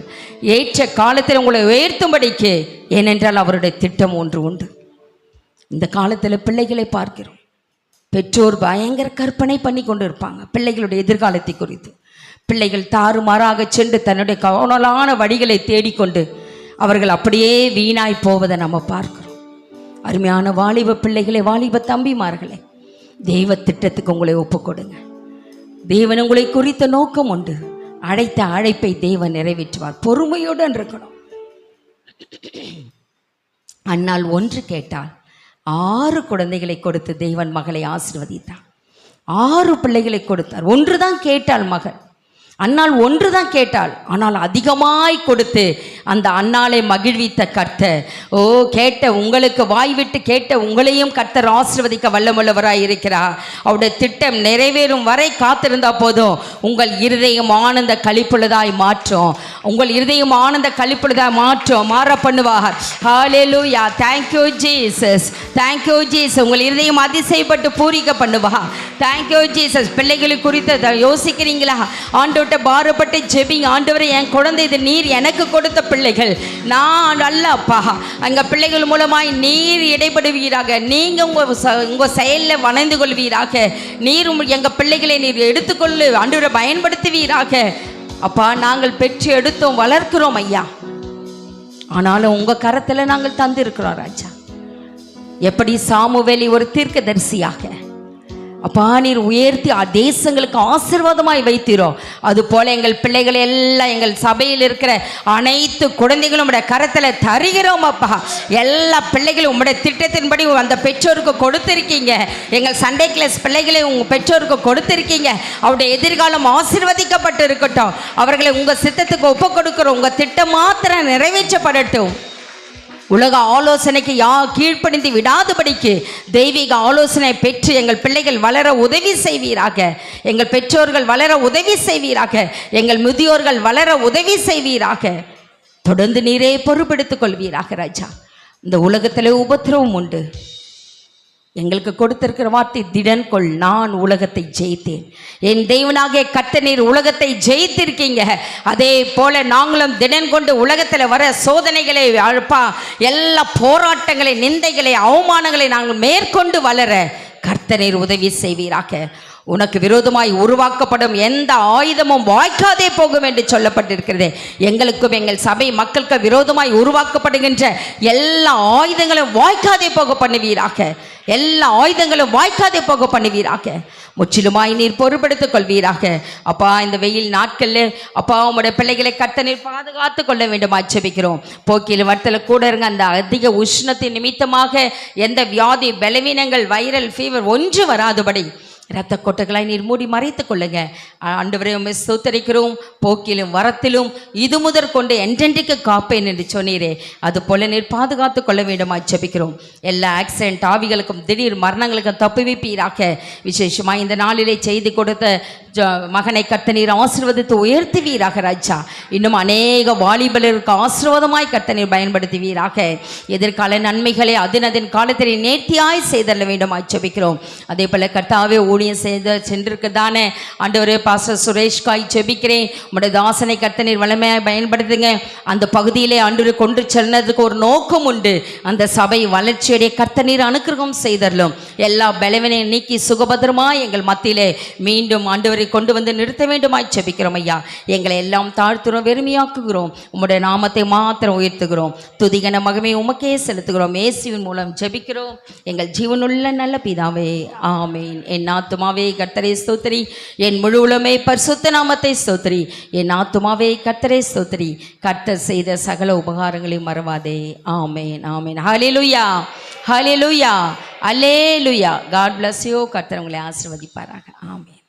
ஏற்ற காலத்தில் உங்களை உயர்த்தும்படிக்கு, ஏனென்றால் அவருடைய திட்டம் ஒன்று உண்டு. இந்த காலத்தில் பிள்ளைகளை பார்க்கிறோம், பெற்றோர் பயங்கர கற்பனை பண்ணி கொண்டு இருப்பாங்க பிள்ளைகளுடைய எதிர்காலத்தை குறித்து. பிள்ளைகள் தாறுமாறாக சென்று தன்னுடைய கவனலான வழிகளை தேடிக்கொண்டு அவர்கள் அப்படியே வீணாய் போவதை நம்ம பார்க்கிறோம். அருமையான வாலிப பிள்ளைகளை, வாலிப தம்பிமார்களே, தெய்வ திட்டத்துக்கு உங்களை ஒப்புக்கொடுங்க. தேவன் உங்களை குறித்த நோக்கம் உண்டு, அழைத்த அழைப்பை தேவன் நிறைவேற்றுவார். பொறுமையுடன் இருக்கணும். அன்னால் ஒன்று கேட்டால் 6 குழந்தைகளை கொடுத்து தேவன் மகளை ஆசீர்வதித்தார். 6 பிள்ளைகளை கொடுத்தார். ஒன்று தான் கேட்டாள் மகள், அன்னாள் ஒன்று தான் கேட்டாள், ஆனால் அதிகமாய் கொடுத்து அந்த அன்னாளை மகிழ்வித்த கர்த்தர். ஓ, கேட்ட உங்களுக்கு, வாய் விட்டு கேட்ட உங்களையும் கர்த்தர் ஆசீர்வதிக்க வல்லமுள்ளவராய் இருக்கிறார். அவருடைய திட்டம் நிறைவேறும் வரை காத்திருந்தா போதும். உங்கள் இருதயம் ஆனந்த களிப்புள்ளதாய் மாற்றும். உங்கள் இருதயம் ஆனந்த களிப்புள்ளதாய் மாற பண்ணுவார். Hallelujah. Thank you Jesus, thank you Jesus. உங்கள் இருதயம் அதிசயப்பட்டு பூரிக்க பண்ணுவா. Thank you Jesus. பிள்ளைகளை குறித்து யோசிக்கிறீங்களா? ஆண்டவர்கிட்ட பாரப்பட்டு ஜெபிங்க. ஆண்டவரே, என் குழந்தை இது நீர் எனக்கு கொடுத்த பிள்ளைகள், நான் அல்ல அப்பா. அங்க பிள்ளைகள் மூலமாய் நீர் இடைப்படுவீராக. நீங்க உங்க செயலில் வளைந்து கொள்வீராக. நீர் எங்க பிள்ளைகளை நீர் எடுத்துக்கொள்ளு ஆண்டவரை பயன்படுத்துவீராக. அப்பா, நாங்கள் பெற்று எடுத்தோம், வளர்க்கிறோம் ஐயா. ஆனாலும் உங்க கரத்துல நாங்கள் தந்திருக்கிறோம் ராஜா. எப்படி சாமுவேலை ஒரு தீர்க்கதரிசியாக அப்பா நீர் உயர்த்தி தேசங்களுக்கு ஆசீர்வாதமாய் வைத்தீரோ, அது போல எங்கள் பிள்ளைகள் எல்லாம், எங்கள் சபையில் இருக்கிற அனைத்து குழந்தைகளும் உடைய கரத்தில் தருகிறோம் அப்பா. எல்லா பிள்ளைகளும் உங்களுடைய திட்டத்தின்படி அந்த பெற்றோருக்கு கொடுத்திருக்கீங்க. எங்கள் சண்டே கிளாஸ் பிள்ளைகளை உங்கள் பெற்றோருக்கு கொடுத்திருக்கீங்க. அவருடைய எதிர்காலம் ஆசீர்வதிக்கப்பட்டு இருக்கட்டும். அவர்களை உங்கள் சித்தத்துக்கு ஒப்பு கொடுக்கிறோம். உங்கள் திட்டம் மாத்திரம் நிறைவேற்றப்படட்டும். உலக ஆலோசனைக்கு கீழ்ப்படிந்து விடாதபடிக்கு தெய்வீக ஆலோசனை பெற்று எங்கள் பிள்ளைகள் வளர உதவி செய்வீராக. எங்கள் பெற்றோர்கள் வளர உதவி செய்வீராக. எங்கள் முதியோர்கள் வளர உதவி செய்வீராக. தொடர்ந்து நீரே பொறுப்பெடுத்துக் கொள்வீராக ராஜா. இந்த உலகத்தில் உபத்திரவம் உண்டு. எங்களுக்கு கொடுத்திருக்கிற வார்த்தை திடன் கொள், நான் உலகத்தை ஜெயித்தேன். என் தேவனாகிய கர்த்தர் நீர் உலகத்தை ஜெயித்திருக்கீங்க. அதே போல நாங்களும் திடன் கொண்டு உலகத்தில் வர சோதனைகளை, எல்லா போராட்டங்களை, நிந்தைகளை, அவமானங்களை நாங்கள் மேற்கொண்டு வளர கர்த்தர் நீர் உதவி செய்வீராக. உனக்கு விரோதமாய் உருவாக்கப்படும் எந்த ஆயுதமும் வாய்க்காதே போகும் என்று சொல்லப்பட்டிருக்கிறது. எங்களுக்கும் எங்கள் சபை மக்களுக்கு விரோதமாய் உருவாக்கப்படுகின்ற எல்லா ஆயுதங்களும் வாய்க்காதே போக பண்ணுவீராக. எல்லா ஆயுதங்களும் வாய்க்காதே போக பண்ணுவீராக. முற்றிலுமாய் நீர் பொறுப்பெடுத்துக் கொள்வீராக. அப்பா, இந்த வெயில் நாட்களில் அப்பா உங்களுடைய பிள்ளைகளை கர்த்தர் நீர் பாதுகாத்து கொள்ள வேண்டும் ஜெபிக்கிறோம். போக்கில் வர்த்தல கூட இருங்க. அந்த அதிக உஷ்ணத்தின் நிமித்தமாக எந்த வியாதி, பலவீனங்கள், வைரல் ஃபீவர் ஒன்று வராதபடி இரத்த கொட்டைகளை நீர் மூடி மறைத்துக் கொள்ளுங்க. ஆண்டவரே, உம்மை ஸ்தோத்திரிக்கிறோம். போக்கிலும் வரத்திலும் இது முதற்கொண்டு என்றென்றைக்கு காப்பேன் என்று சொன்னீரே, அது போல நீர் பாதுகாத்து கொள்ள வேண்டுமா ஜெபிக்கிறோம். எல்லா ஆக்சிடென்ட் ஆவிகளுக்கும் திடீர் மரணங்களுக்கும் தப்புவிப்பீராக. விசேஷமாக இந்த நாளிலே செய்தி கொடுத்த மகனை கர்த்தர் நீர் ஆசீர்வதித்து உயர்த்துவீராக ராஜா. இன்னும் அநேக வாலிபலருக்கு ஆசீர்வாதமாய் கர்த்தர் நீர் பயன்படுத்துவீராக. எதிர்கால நன்மைகளை அதன் காலத்தில் நேர்த்தியாய் செய்தள்ள வேண்டுமா ஜெபிக்கிறோம். அதே போல கர்த்தாவே, ஊழியம் செய்த சென்றிருக்கதானே ஆண்டவரே பாஸ்டர் சுரேஷ்காய் ஜெபிக்கிறேன். உங்களுடைய தாசனை கர்த்தர் நீர் வளமையாக பயன்படுத்துங்க. அந்த பகுதியிலே ஆண்டவரை கொண்டு செல்றதுக்கு ஒரு நோக்கம் உண்டு. அந்த சபை வளர்ச்சியுடைய கர்த்தர் நீர் அனுக்கிரகம் செய்தரலும். எல்லா பலவீனையும் நீக்கி சுகபத்திரமாய் எங்கள் மத்தியிலே மீண்டும் ஆண்டவரை கொண்டு வந்து நிறுத்த வேண்டுமாய் ஜெபிக்கிறோம் ஐயா. எங்களை எல்லாம் தாழ்த்துறோம், வெறுமையாக்குகிறோம். உம்முடைய நாமத்தை மாத்திரம் உயர்த்துகிறோம். துதிகன மகிமை உமக்கே செலுத்துகிறோம். இயேசுவின் மூலம் ஜெபிக்கிறோம் எங்கள் ஜீவனுள்ள நல்ல பிதாவே, ஆமேன். என் ஆத்துமாவே கர்த்தரை ஸ்தோத்திரி, என் முழு உலகமே பரிசுத்த நாமத்தை ஸ்தோத்திரி. என் ஆத்துமாவே கர்த்தரை ஸ்தோத்திரி, கர்த்தர் செய்த சகல உபகாரங்களையும் மறவாதே. Amen, amen. Hallelujah, hallelujah, alleluia. God bless you. கர்த்தர் உங்களை ஆசீர்வதிப்பாராக. ஆமேன்.